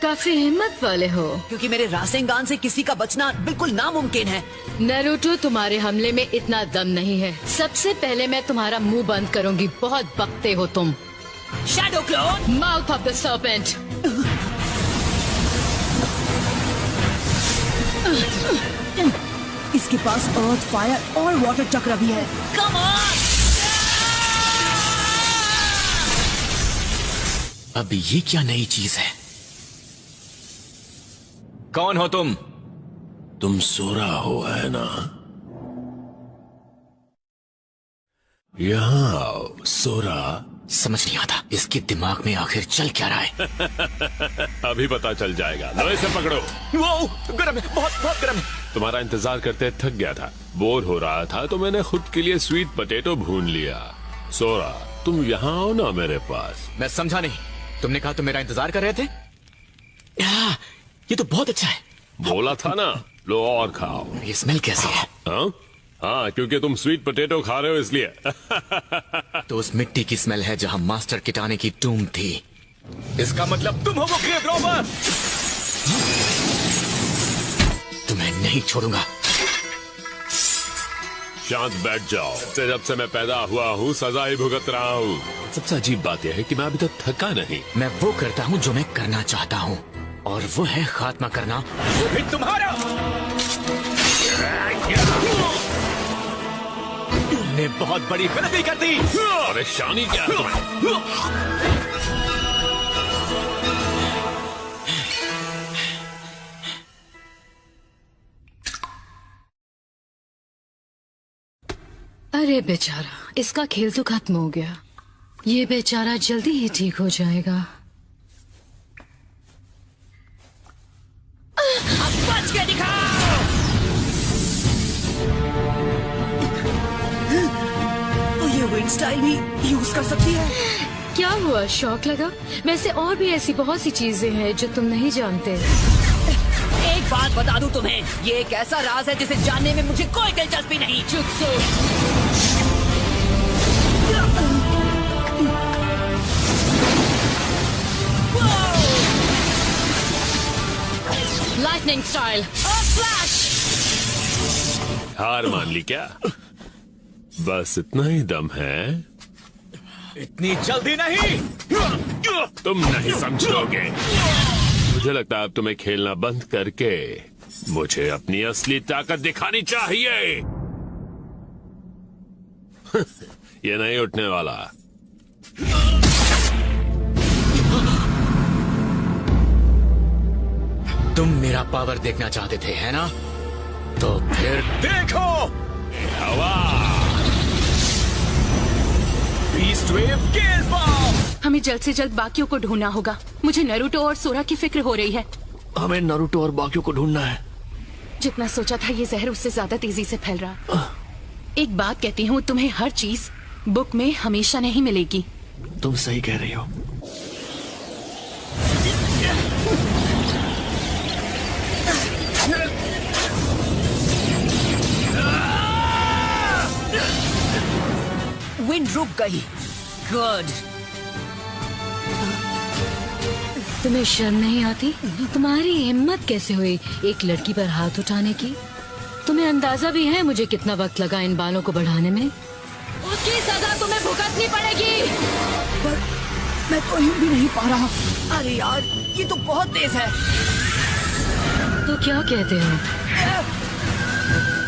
काफी हिम्मत वाले हो। क्योंकि मेरे रासेंगान से किसी का बचना बिल्कुल नामुमकिन है। नारुतो, तुम्हारे हमले में इतना दम नहीं है। सबसे पहले मैं तुम्हारा मुंह बंद करूंगी। बहुत बकते हो तुम। Shadow clone, mouth of the serpent. इसके पास अर्थ, फायर और वाटर चक्र भी है। Come on! अब ये क्या नई चीज है? कौन हो तुम? तुम सोरा हो, है ना? यहाँ आओ, सोरा। समझ नहीं आता इसके दिमाग में आखिर चल क्या रहा है। अभी पता चल जाएगा। लो इसे पकड़ो। वो गरम है, बहुत बहुत गरम है। तुम्हारा इंतजार करते थक गया था, बोर हो रहा था, तो मैंने खुद के लिए स्वीट पोटैटो भून लिया। सोरा, तुम यहाँ आओ ना मेरे पास। मैं समझा नहीं। तुमने कहा तुम मेरा इंतजार कर रहे थे? ये तो बहुत अच्छा है। बोला था ना, लो और खाओ। ये स्मेल कैसी है? हाँ, क्योंकि तुम स्वीट पोटैटो खा रहे हो इसलिए। तो उस मिट्टी की स्मेल है जहां मास्टर किटाने की टूम थी। इसका मतलब तुम हो वो ग्रेव रोबर। तुम्हें नहीं छोड़ूंगा। शांत बैठ जाओ। जब से मैं पैदा हुआ हूँ सजा ही भुगत रहा हूँ। सबसे अजीब बात यह है कि मैं अभी तक थका नहीं। मैं वो करता हूँ जो मैं करना चाहता हूँ, और वो है खात्मा करना, वो भी तुम्हारा। तुमने बहुत बड़ी गलती कर दी। परेशानी क्या है तुम्हें? अरे बेचारा, इसका खेल तो खत्म हो गया। ये बेचारा जल्दी ही ठीक हो जाएगा। अब बच के दिखाओ। तो ये विंड स्टाइल भी यूज कर सकती है। क्या हुआ, शौक लगा? वैसे और भी ऐसी बहुत सी चीजें हैं जो तुम नहीं जानते। एक बात बता दूं तुम्हें, ये एक ऐसा राज है जिसे जानने में मुझे कोई दिलचस्पी नहीं। Lightning style flash. हार मान ली क्या? बस इतना ही दम है? इतनी जल्दी नहीं। तुम नहीं समझोगे। मुझे लगता है अब तुम्हें खेलना बंद करके मुझे अपनी असली ताकत दिखानी चाहिए। ये नहीं उठने वाला। तुम मेरा पावर देखना चाहते थे, है ना? तो फिर देखो। हवा। बीस्ट वेव गेल बॉम। हमें जल्द से जल्द बाकियों को ढूंढना होगा। मुझे नारुतो और सोरा की फिक्र हो रही है। हमें नारुतो और बाकियों को ढूंढना है। जितना सोचा था ये जहर उससे ज्यादा तेजी से फैल रहा। एक बात कहती हूँ, तुम्हें हर चीज बुक में हमेशा नहीं मिलेगी। तुम सही कह रही हो। विंड रुक गई। गुड। तुम्हें शर्म नहीं आती? तुम्हारी हिम्मत कैसे हुई एक लड़की पर हाथ उठाने की? तुम्हें अंदाजा भी है मुझे कितना वक्त लगा इन बालों को बढ़ाने में? उसकी सजा तुम्हें भुगतनी पड़ेगी। पर मैं तो हिल भी नहीं पा रहा। अरे यार, ये तो बहुत तेज है। तो क्या कहते हो?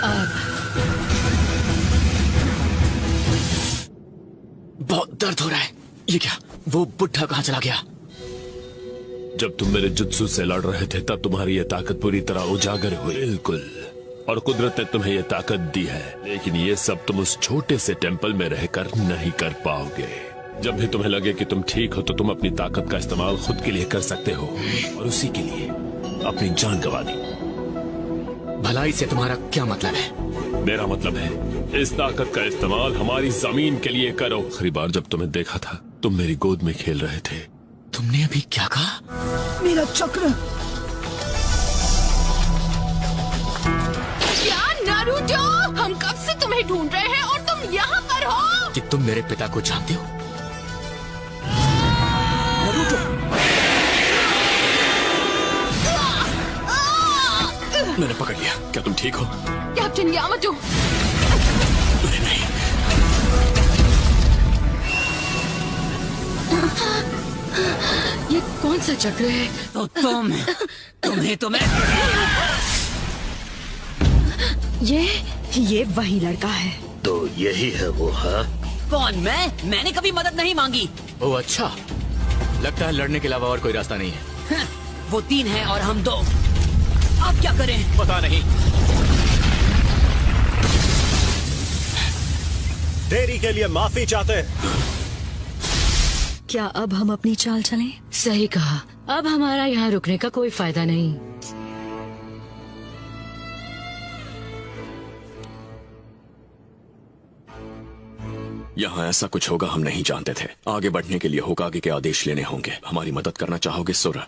अब बहुत दर्द हो रहा है। ये क्या? वो बुढ़ा कहाँ चला गया? जब तुम मेरे जुत्सु से लड़ रहे थे तब तुम्हारी ये ताकत पूरी तरह उजागर हुई। बिल्कुल। और कुदरत ने तुम्हें ये ताकत दी है, लेकिन ये सब तुम उस छोटे से टेंपल में रहकर नहीं कर पाओगे। जब भी तुम्हें लगे कि तुम ठीक हो तो तुम अपनी ताकत का इस्तेमाल खुद के लिए कर सकते हो, और उसी के लिए अपनी जान गंवा दी। भलाई से तुम्हारा क्या मतलब है? मेरा मतलब है इस ताकत का इस्तेमाल हमारी जमीन के लिए करो। आखिरी बार जब तुम्हें देखा था तुम मेरी गोद में खेल रहे थे। तुमने अभी क्या कहा? मेरा चक्र। क्या नारुतो? हम कब से तुम्हें ढूंढ रहे हैं और तुम यहाँ पर हो? कि तुम मेरे पिता को जानते हो? मैंने पकड़ लिया। क्या तुम ठीक हो? Captain Yamato. नहीं। ये कौन सा चक्र है? तो तुम्हें तो मैं। ये वही लड़का है। तो यही है वो, हाँ? कौन? मैंने कभी मदद नहीं मांगी। ओह अच्छा, लगता है लड़ने के अलावा और कोई रास्ता नहीं है। वो 3 हैं और हम 2। अब क्या करें? पता नहीं। देरी के लिए माफी चाहते हैं। क्या अब हम अपनी चाल चलें? सही कहा। अब हमारा यहाँ रुकने का कोई फायदा नहीं। यहाँ ऐसा कुछ होगा हम नहीं जानते थे। आगे बढ़ने के लिए होकागे के आदेश लेने होंगे। हमारी मदद करना चाहोगे सोरा?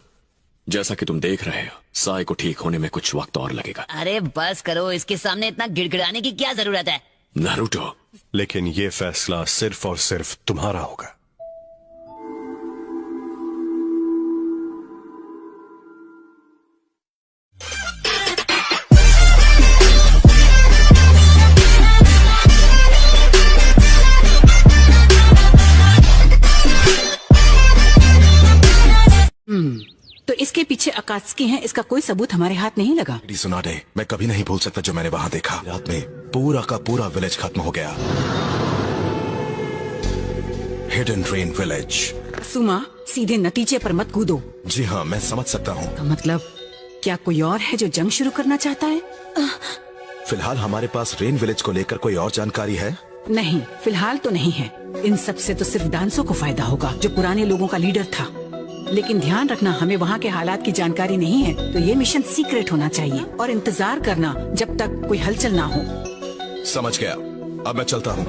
जैसा कि तुम देख रहे हो, साय को ठीक होने में कुछ वक्त और लगेगा। अरे बस करो, इसके सामने इतना गिड़गिड़ाने की क्या जरूरत है? नारुतो। लेकिन ये फैसला सिर्फ और सिर्फ तुम्हारा होगा। तो इसके पीछे अकात्सुकी हैं, इसका कोई सबूत हमारे हाथ नहीं लगा। लेडी सुनाडे, मैं कभी नहीं भूल सकता जो मैंने वहां देखा। रात में पूरा का पूरा विलेज खत्म हो गया। Hidden train village. सुमा, सीधे नतीजे पर मत कूदो। जी हाँ, मैं समझ सकता हूँ। का मतलब क्या कोई और है जो जंग शुरू करना चाहता है? फिलहाल हमारे पास रेन विलेज को लेकर कोई और जानकारी है? नहीं, फिलहाल तो नहीं है। इन सब से तो सिर्फ डांसो को फायदा होगा, जो पुराने लोगों का लीडर था। लेकिन ध्यान रखना, हमें वहाँ के हालात की जानकारी नहीं है, तो ये मिशन सीक्रेट होना चाहिए और इंतजार करना जब तक कोई हलचल ना हो। समझ गया, अब मैं चलता हूँ।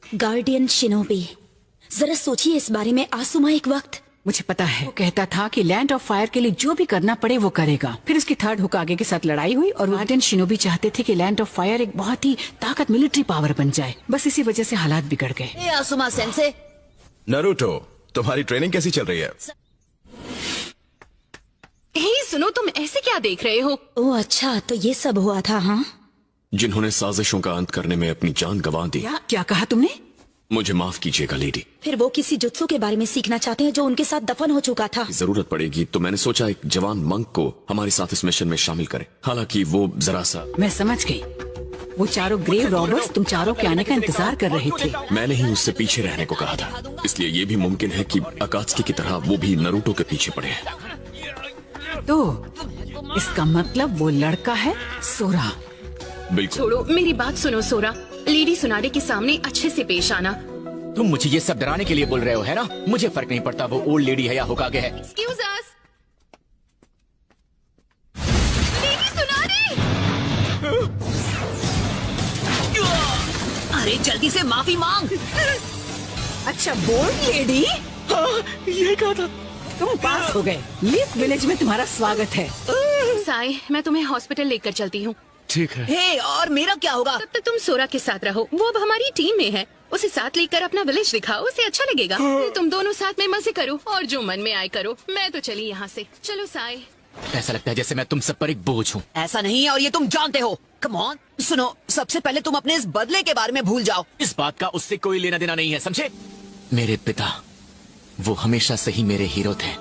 गार्डियन शिनोबी, जरा सोचिए इस बारे में। आसुमा एक वक्त मुझे पता है, वो कहता था कि लैंड ऑफ फायर के लिए जो भी करना पड़े वो करेगा। फिर उसकी थर्ड हुकागे के साथ लड़ाई हुई और गार्डियन शिनोबी चाहते थे कि लैंड ऑफ फायर एक बहुत ही ताकत मिलिट्री पावर बन जाए। बस इसी वजह से हालात बिगड़ गए। ए आसुमा सेंसे। नरूटो, तुम्हारी ट्रेनिंग कैसी चल रही है? हे सुनो, तुम ऐसे क्या देख रहे हो? ओह अच्छा, तो ये सब हुआ था। हाँ, जिन्होंने साजिशों का अंत करने में अपनी जान गंवा दी। क्या कहा तुमने? मुझे माफ कीजिएगा लेडी। फिर वो किसी जुत्सु के बारे में सीखना चाहते हैं जो उनके साथ दफन हो चुका था। जरूरत पड़ेगी तो मैंने सोचा एक जवान मंक को हमारे साथ इस मिशन में शामिल करें। हालांकि वो जरा सा। मैं समझ गई, वो चारों ग्रेव रॉबर्स तुम चारों के आने का इंतजार कर रहे थे। मैंने ही उससे पीछे रहने को कहा था, इसलिए ये भी मुमकिन है कि अकात्सुकी की तरह वो भी नरूटो के पीछे पड़े। तो इसका मतलब वो लड़का है सोरा। बिल्कुल। छोड़ो, मेरी बात सुनो सोरा। लेडी सुनाडे के सामने अच्छे से पेश आना। तुम मुझे ये सब डराने के लिए बोल रहे हो, है ना? मुझे फर्क नहीं पड़ता वो ओल्ड लेडी है या होकागे है। Excuse us। लेडी सुनाडे! अरे जल्दी से माफी मांग। अच्छा, बोल्ड लेडी? हाँ, ये कहा था। तुम पास हो गए। लीफ विलेज में तुम्हारा स्वागत है। साई, मैं तुम्हें हॉस्पिटल लेकर चलती हूँ। ठीक है। हे, और मेरा क्या होगा? तब तक तुम सोरा के साथ रहो, वो अब हमारी टीम में है। उसे साथ लेकर अपना विलेज दिखाओ, उसे अच्छा लगेगा। तुम दोनों साथ में मजे करो और जो मन में आए करो। मैं तो चली यहाँ से। चलो साई। ऐसा लगता है जैसे मैं तुम सब पर एक बोझ हूँ। ऐसा नहीं है और ये तुम जानते हो। कम ऑन, सुनो, सबसे पहले तुम अपने इस बदले के बारे में भूल जाओ। इस बात का उससे कोई लेना देना नहीं है, समझे? मेरे पिता, वो हमेशा से ही मेरे हीरो थे।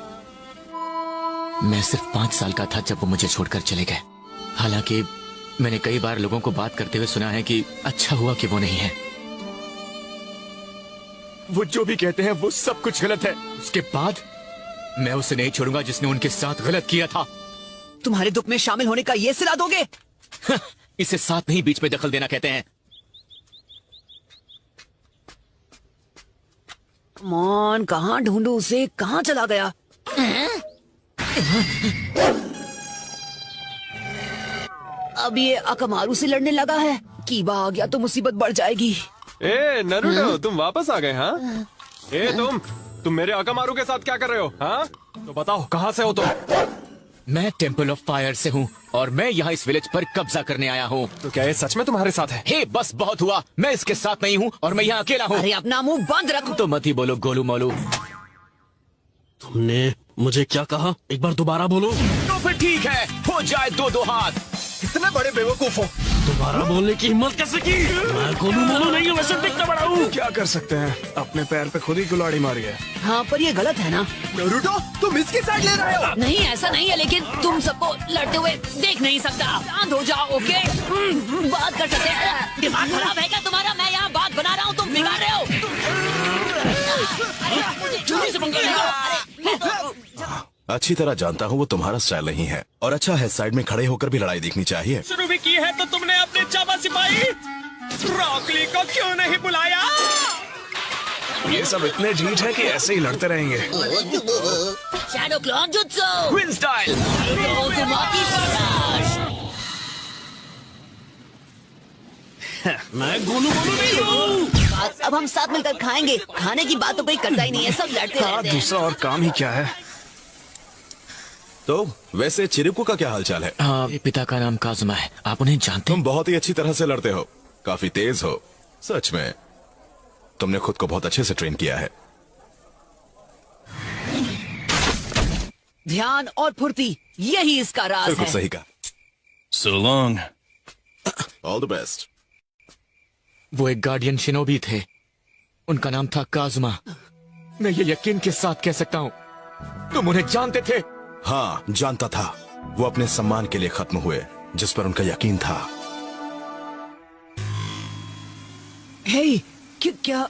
मैं सिर्फ 5 साल का था जब वो मुझे छोड़कर चले गए। हालांकि मैंने कई बार लोगों को बात करते हुए सुना है कि अच्छा हुआ कि वो नहीं है। वो जो भी कहते हैं वो सब कुछ गलत है। उसके बाद मैं उसे नहीं छोड़ूंगा जिसने उनके साथ गलत किया था। तुम्हारे दुख में शामिल होने का ये सिला दोगे? इसे साथ नहीं, बीच में दखल देना कहते हैं। कमॉन, कहाँ ढूंढूं उसे? कहाँ चला गया? अब ये अकमारू से लड़ने लगा है। कीबा आ गया तो मुसीबत बढ़ जाएगी। ए नरूटो, तुम वापस आ गए? हाँ, ए तुम मेरे अकमारू के साथ क्या कर रहे हो? हाँ, तो बताओ कहाँ से हो तुम? मैं टेम्पल ऑफ फायर से हूँ और मैं यहाँ इस विलेज पर कब्जा करने आया हूँ। तो क्या ये सच में तुम्हारे साथ है? हे, बस बहुत हुआ। मैं इसके साथ नहीं हूँ और मैं यहाँ अकेला हूँ। अरे अपना मुंह बंद रखो। तो मत ही बोलो गोलू मोलू। तुमने मुझे क्या कहा? एक बार दोबारा बोलो। तो फिर ठीक है, हो जाए 2-2 हाथ। इतने बड़े बेवकूफ हो। दोबारा बोलने की हिम्मत कैसे की? मैं गोलू मोलू नहीं हूँ, वैसे दिखना बड़ा हूँ। क्या कर सकते हैं, अपने पैर पे खुद ही कुल्हाड़ी मारी है। हाँ, पर ये गलत है ना? नरूटो, तुम इसकी साइड ले रहे हो। नहीं, ऐसा नहीं है, लेकिन तुम सबको लड़ते हुए देख नहीं सकता। शांत हो जाओ, ओके? बात कर सकते हैं। दिमाग खराब है क्या तुम्हारा? मैं यहाँ बात बना रहा हूँ, तुम बिगाड़ रहे हो। जल्दी से पंगा लो। अच्छी तरह जानता हूँ वो तुम्हारा स्टाइल नहीं है, और अच्छा है साइड में खड़े होकर भी लड़ाई देखनी चाहिए। शुरू भी की है तो तुमने अपने चाबा सिपाही रॉकली को क्यों नहीं बुलाया? ये सब इतने ढीठ है कि ऐसे ही लड़ते रहेंगे। Shadow clone jutsu, win style. मैं गोलू मोलू नहीं हूँ। अब हम साथ मिलकर खाएंगे। खाने की बात तो कोई करता ही नहीं है, सब लड़ते रहते हैं। दूसरा और काम ही क्या है? तो वैसे चिरिकू का क्या हालचाल है? मेरे पिता का नाम काजुमा है, आप उन्हें जानते तुम बहुत ही अच्छी तरह से लड़ते हो, काफी तेज हो। सच में तुमने खुद को बहुत अच्छे से ट्रेन किया है। ध्यान और फुर्ती, यही इसका राज बिल्कुल है। सही कहा। So long. All the best. वो एक गार्डियन शिनोबी थे, उनका नाम था काजुमा। मैं ये यकीन के साथ कह सकता हूँ, तुम उन्हें जानते थे? हाँ, जानता था। वो अपने सम्मान के लिए खत्म हुए, जिस पर उनका यकीन था। हे, क्या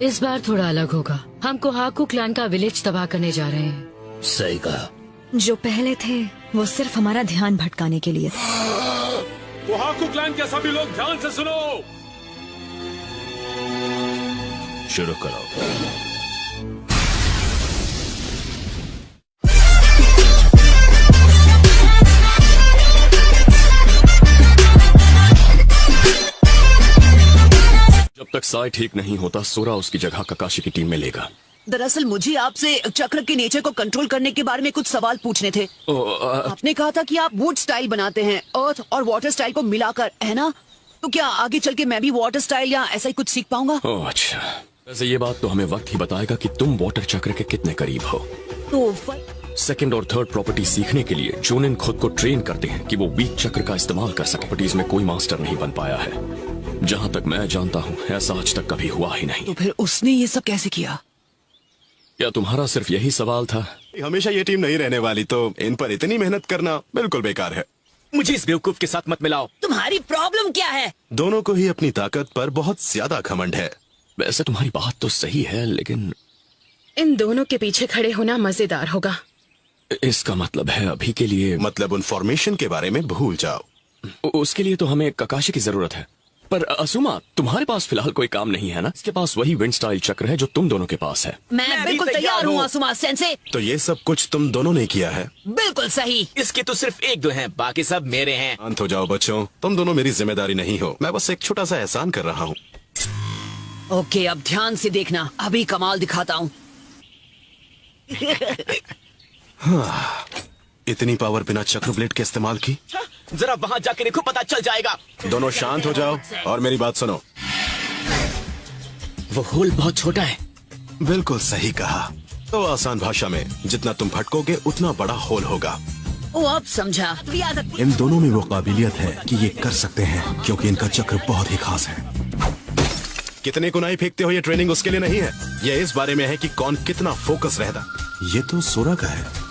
इस बार थोड़ा अलग होगा। हम कोहाकू क्लैन का विलेज तबाह करने जा रहे हैं। सही कहा। जो पहले थे वो सिर्फ हमारा ध्यान भटकाने के लिए थे। कोहाकू क्लैन के सभी लोग ध्यान से सुनो। शुरू करो। जब तक साई ठीक नहीं होता, सोरा उसकी जगह ककाशी की टीम में लेगा। दरअसल मुझे आपसे चक्र के नेचर को कंट्रोल करने के बारे में कुछ सवाल पूछने थे। आपने कहा था कि आप वुड स्टाइल बनाते हैं, अर्थ और वाटर स्टाइल को मिलाकर, है ना? तो क्या आगे चल के मैं भी वाटर स्टाइल या ऐसा ही कुछ सीख पाऊंगा? ओह अच्छा, वैसे ये बात तो हमें वक्त ही बताएगा कि तुम वाटर चक्र के कितने करीब हो। तो सेकंड और थर्ड प्रॉपर्टी सीखने के लिए जोनिन खुद को ट्रेन करते हैं कि वो वीक चक्र का इस्तेमाल कर सके। प्रॉपर्टीज में कोई मास्टर नहीं बन पाया है। जहाँ तक मैं जानता हूँ, ऐसा आज तक कभी हुआ ही नहीं। तो फिर उसने ये सब कैसे किया? क्या तुम्हारा सिर्फ यही सवाल था? हमेशा ये टीम नहीं रहने वाली, तो इन पर इतनी मेहनत करना बिल्कुल बेकार है। मुझे इस बेवकूफ के साथ मत मिलाओ। तुम्हारी प्रॉब्लम क्या है? दोनों को ही अपनी ताकत पर बहुत ज्यादा घमंड है। वैसे तुम्हारी बात तो सही है, लेकिन इन दोनों के पीछे खड़े होना मजेदार होगा। इसका मतलब है अभी के लिए, मतलब उन फॉर्मेशन के बारे में भूल जाओ। उसके लिए तो हमें ककाशी की जरूरत है। पर असुमा, तुम्हारे पास फिलहाल कोई काम नहीं है ना? इसके पास वही विंड स्टाइल चक्र है जो तुम दोनों के पास है। मैं बिल्कुल तैयार हूँ असुमा सेंसे। तो ये सब कुछ तुम दोनों ने किया है? बिल्कुल सही। इसके तो सिर्फ एक दो हैं, बाकी सब मेरे हैं। शांत हो जाओ बच्चों, तुम दोनों मेरी जिम्मेदारी नहीं हो। मैं बस एक छोटा सा एहसान कर रहा हूँ। ओके, अब ध्यान से देखना, अभी कमाल दिखाता हूँ। हाँ, इतनी पावर बिना चक्र ब्लेड के इस्तेमाल की? जरा वहाँ जाके देखो, पता चल जाएगा। दोनों शांत हो जाओ और मेरी बात सुनो। वो होल बहुत छोटा है। बिल्कुल सही कहा। तो आसान भाषा में, जितना तुम भटकोगे उतना बड़ा होल होगा। ओ, अब समझा। इन दोनों में वो काबिलियत है कि ये कर सकते हैं, क्योंकि इनका चक्र बहुत ही खास है। कितने कुनाई फेंकते हो, ये ट्रेनिंग उसके लिए नहीं है। ये इस बारे में है कि कौन कितना फोकस रहता। ये तो सोरा का है।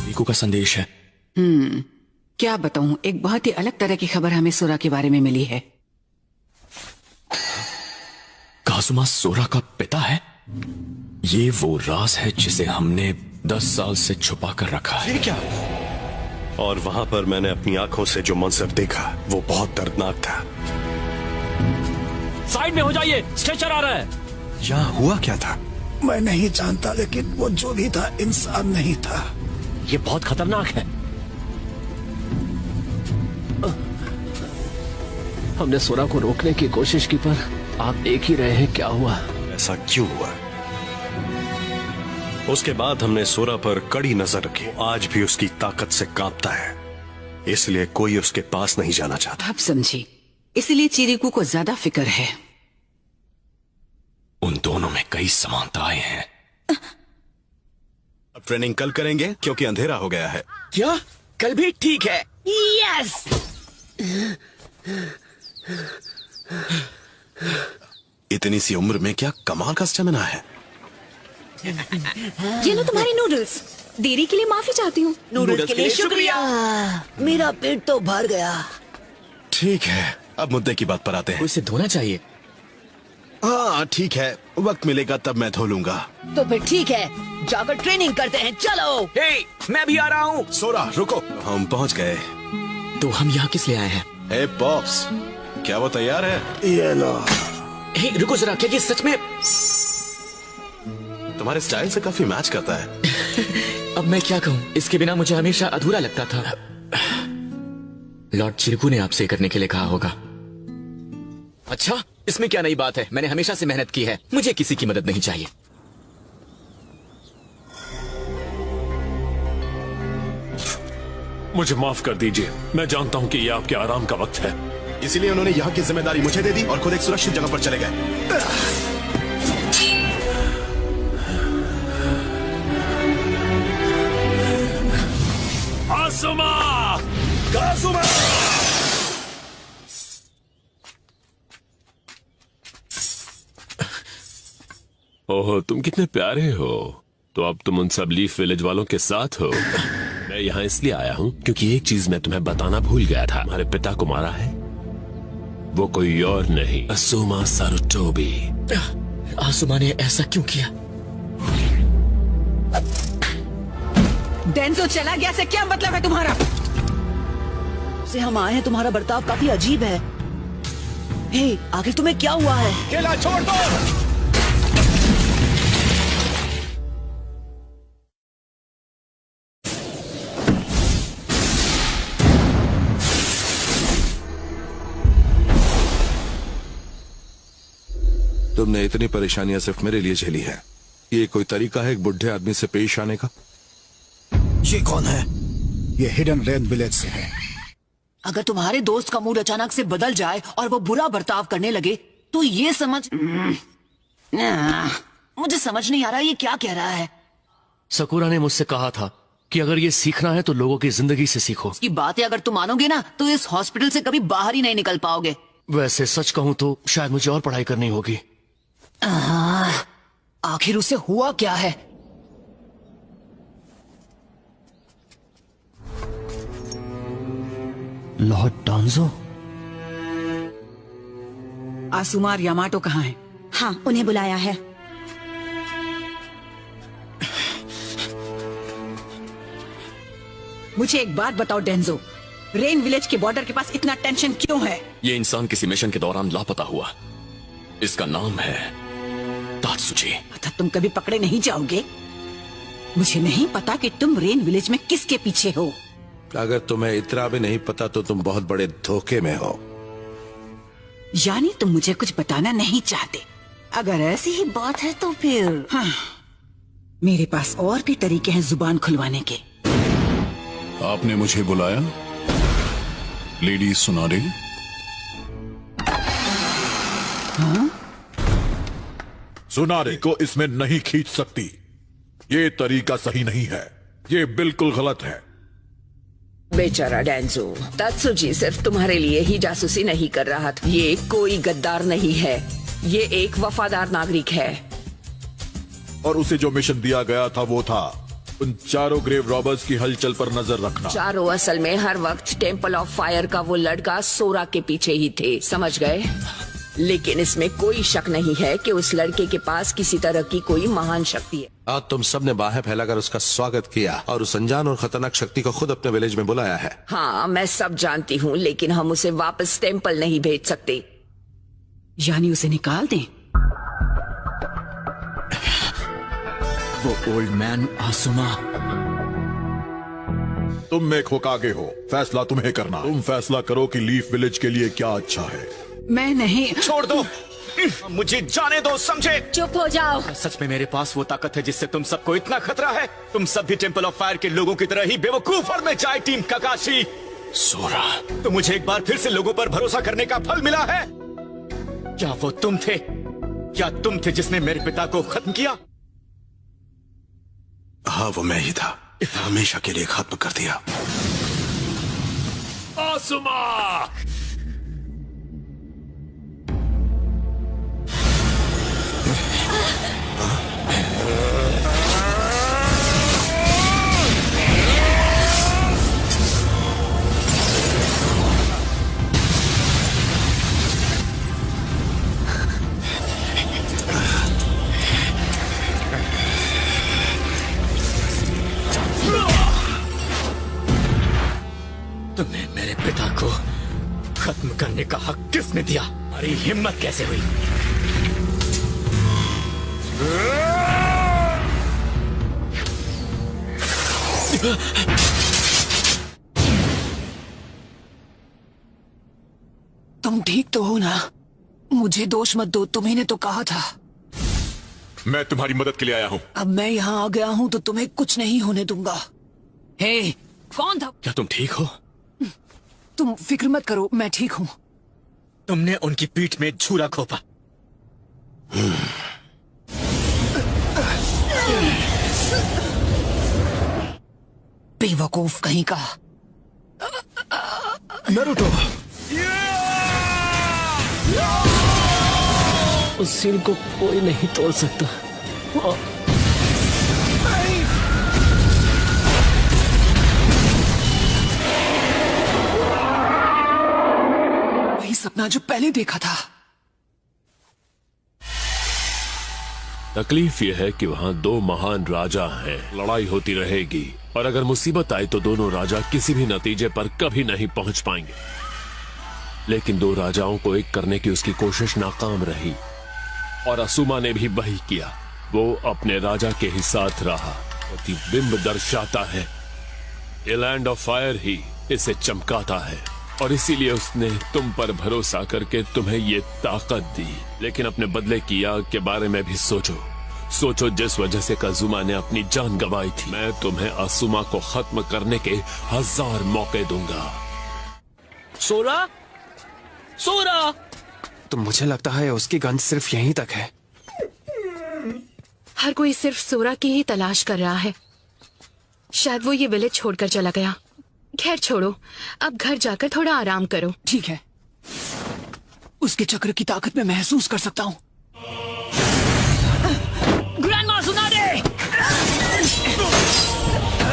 रिको का संदेश है। क्या बताऊं, एक बहुत ही अलग तरह की खबर हमें सोरा के बारे में मिली है। काजुमा सोरा का पिता है? ये वो राज है जिसे हमने 10 साल से छुपा कर रखा है। ये क्या? और वहां पर मैंने अपनी आंखों से जो मंजर देखा, वो बहुत दर्दनाक था। साइड में हो जाइए, स्ट्रेचर आ रहा है। यहाँ हुआ क्या था? मैं नहीं जानता, लेकिन वो जो भी था इंसान नहीं था। ये बहुत खतरनाक है। हमने सोरा को रोकने की कोशिश की, पर आप देख ही रहे हैं क्या हुआ। ऐसा क्यों हुआ? उसके बाद हमने सोरा पर कड़ी नजर रखी। आज भी उसकी ताकत से कांपता है, इसलिए कोई उसके पास नहीं जाना चाहता। अब समझी, इसलिए चिरिकू को ज्यादा फिक्र है। उन दोनों में कई समानताएं हैं। अब ट्रेनिंग कल करेंगे क्योंकि अंधेरा हो गया है। क्या? कल भी ठीक है। यस। इतनी सी उम्र में क्या कमाल का स्टेमिना है। ये लो तुम्हारे नूडल्स। देरी के लिए माफी चाहती हूँ। नूडल्स के लिए शुक्रिया। मेरा पेट तो भर गया। ठीक है, अब मुद्दे की बात पर आते हैं। उसे धोना चाहिए। हाँ ठीक है, वक्त मिलेगा तब मैं धो लूंगा। तो फिर ठीक है, जाकर ट्रेनिंग करते हैं। चलो। हे, मैं भी आ रहा हूँ। सोरा रुको, हम पहुँच गए। तो हम यहाँ किस लिए आए हैं? हे पॉप्स, क्या वो तैयार है? ये लो। हे, रुको जरा, क्या ये सच में तुम्हारे स्टाइल से काफी मैच करता है। अब मैं क्या कहूँ, इसके बिना मुझे हमेशा अधूरा लगता था। लॉर्ड चिरकू ने आपसे करने के लिए कहा होगा। अच्छा, इसमें क्या नई बात है? मैंने हमेशा से मेहनत की है, मुझे किसी की मदद नहीं चाहिए। मुझे माफ कर दीजिए, मैं जानता हूं कि यह आपके आराम का वक्त है। इसीलिए उन्होंने यहाँ की जिम्मेदारी मुझे दे दी और खुद एक सुरक्षित जगह पर चले गए। ओह, तुम कितने प्यारे हो। तो अब तुम उन सब लीफ विलेज वालों के साथ हो। मैं यहाँ इसलिए आया हूँ क्योंकि एक चीज मैं तुम्हें बताना भूल गया था। हमारे पिता को मारा है वो कोई और नहीं, असूमा सारुटोबी। आसुमा ने ऐसा क्यों किया? डेंजो चला गया से क्या मतलब है तुम्हारा? से हम आए हैं, तुम्हारा बर्ताव काफी अजीब है। हे, आखिर तुम्हें क्या हुआ है? केला छोड़ दो। तुमने इतनी परेशानियां सिर्फ मेरे लिए झेली है। ये कोई तरीका है एक बुढ़े आदमी से पेश आने का? ये कौन है? ये हिडन रेन विलेज से है। अगर तुम्हारे दोस्त का मूड अचानक से बदल जाए और वो बुरा बर्ताव करने लगे तो ये समझ मुझे समझ नहीं आ रहा ये क्या कह रहा है। सकुरा ने मुझसे कहा था कि अगर ये सीखना है तो लोगों की जिंदगी से सीखो। इसकी बातें अगर तुम मानोगे ना तो इस हॉस्पिटल से कभी बाहर ही नहीं निकल पाओगे। वैसे सच कहूं तो शायद मुझे और पढ़ाई करनी होगी। आखिर उसे हुआ क्या है? लॉर्ड डांजो? आसुमा और यामाटो कहाँ हैं? हाँ, उन्हें बुलाया है। मुझे एक बात बताओ डेंजो, रेन विलेज के बॉर्डर के पास इतना टेंशन क्यों है? ये इंसान किसी मिशन के दौरान लापता हुआ। इसका नाम है तात्सुची। मतलब तुम कभी पकड़े नहीं जाओगे? मुझे नहीं पता कि तुम रेन विलेज में किसके पीछे हो। अगर तुम्हें इतना भी नहीं पता तो तुम बहुत बड़े धोखे में हो। यानी तुम मुझे कुछ बताना नहीं चाहते? अगर ऐसी ही बात है तो फिर हाँ, मेरे पास और भी तरीके हैं जुबान खुलवाने के। आपने मुझे बुलाया लेडी सुनारे? हाँ? सुनारे को इसमें नहीं खींच सकती। ये तरीका सही नहीं है, ये बिल्कुल गलत है। बेचारा डेंजो, तात्सुजी सिर्फ तुम्हारे लिए ही जासूसी नहीं कर रहा था। ये कोई गद्दार नहीं है, ये एक वफादार नागरिक है। और उसे जो मिशन दिया गया था वो था उन चारों ग्रेव रॉबर्स की हलचल पर नजर रखना। चारों असल में हर वक्त टेम्पल ऑफ फायर का वो लड़का सोरा के पीछे ही थे, समझ गए? लेकिन इसमें कोई शक नहीं है कि उस लड़के के पास किसी तरह की कोई महान शक्ति है। आज तुम सबने बाहें फैलाकर उसका स्वागत किया और उस अनजान और खतरनाक शक्ति को खुद अपने विलेज में बुलाया है। हाँ, मैं सब जानती हूँ, लेकिन हम उसे वापस टेम्पल नहीं भेज सकते। यानी उसे निकाल दें? वो ओल्ड मैन आसुमा। तुम में खोकागे हो, फैसला तुम्हें करना। तुम फैसला करो कि लीफ विलेज के लिए क्या अच्छा है। मैं नहीं। छोड़ दो, मुझे जाने दो, समझे? चुप हो जाओ। सच में मेरे पास वो ताकत है जिससे तुम सबको इतना खतरा है? तुम सब भी टेम्पल ऑफ फायर के लोगों की तरह ही बेवकूफ और मैं जाए टीम काकाशी। सोरा, तो मुझे एक बार फिर से लोगों पर भरोसा करने का फल मिला है। क्या वो तुम थे? क्या तुम थे जिसने मेरे पिता को खत्म किया? हाँ, वो मैं ही था। हमेशा के लिए खत्म कर दिया। आसुमा! तुम्हें मेरे पिता को खत्म करने का हक किसने दिया? तुम्हारी हिम्मत कैसे हुई? तुम ठीक तो हो ना? मुझे दोष मत दो, तुम्ही ने तो कहा था। मैं तुम्हारी मदद के लिए आया हूँ। अब मैं यहाँ आ गया हूँ तो तुम्हें कुछ नहीं होने दूंगा। हे, कौन था? क्या तुम ठीक हो? तुम फिक्र मत करो, मैं ठीक हूँ। तुमने उनकी पीठ में छुरा खोपा। बेवकूफ कहीं का। नरूटो, उस सील को कोई नहीं तोड़ सकता। वही सपना जो पहले देखा था। तकलीफ यह है कि वहाँ दो महान राजा हैं। लड़ाई होती रहेगी और अगर मुसीबत आई तो दोनों राजा किसी भी नतीजे पर कभी नहीं पहुंच पाएंगे। लेकिन दो राजाओं को एक करने की उसकी कोशिश नाकाम रही और असुमा ने भी वही किया। वो अपने राजा के ही साथ रहा। प्रतिबिंब दर्शाता है, ये लैंड ऑफ फायर ही इसे चमकाता है और इसीलिए उसने तुम पर भरोसा करके तुम्हें ये ताकत दी। लेकिन अपने बदले की आग के बारे में भी सोचो जिस वजह से काजुमा ने अपनी जान गंवाई थी। मैं तुम्हें असुमा को खत्म करने के 1000 मौके दूंगा। सोरा, सोरा। तो मुझे लगता है उसकी गंध सिर्फ यहीं तक है। हर कोई सिर्फ सोरा की ही तलाश कर रहा है। शायद वो ये विलेज छोड़कर चला गया। खैर छोड़ो, अब घर जाकर थोड़ा आराम करो। ठीक है। उसके चक्र की ताकत मैं महसूस कर सकता हूँ। ग्रैंडमा सुना दे।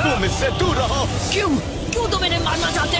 तुम इससे दूर रहो। क्यों तुम इन्हें मारना चाहते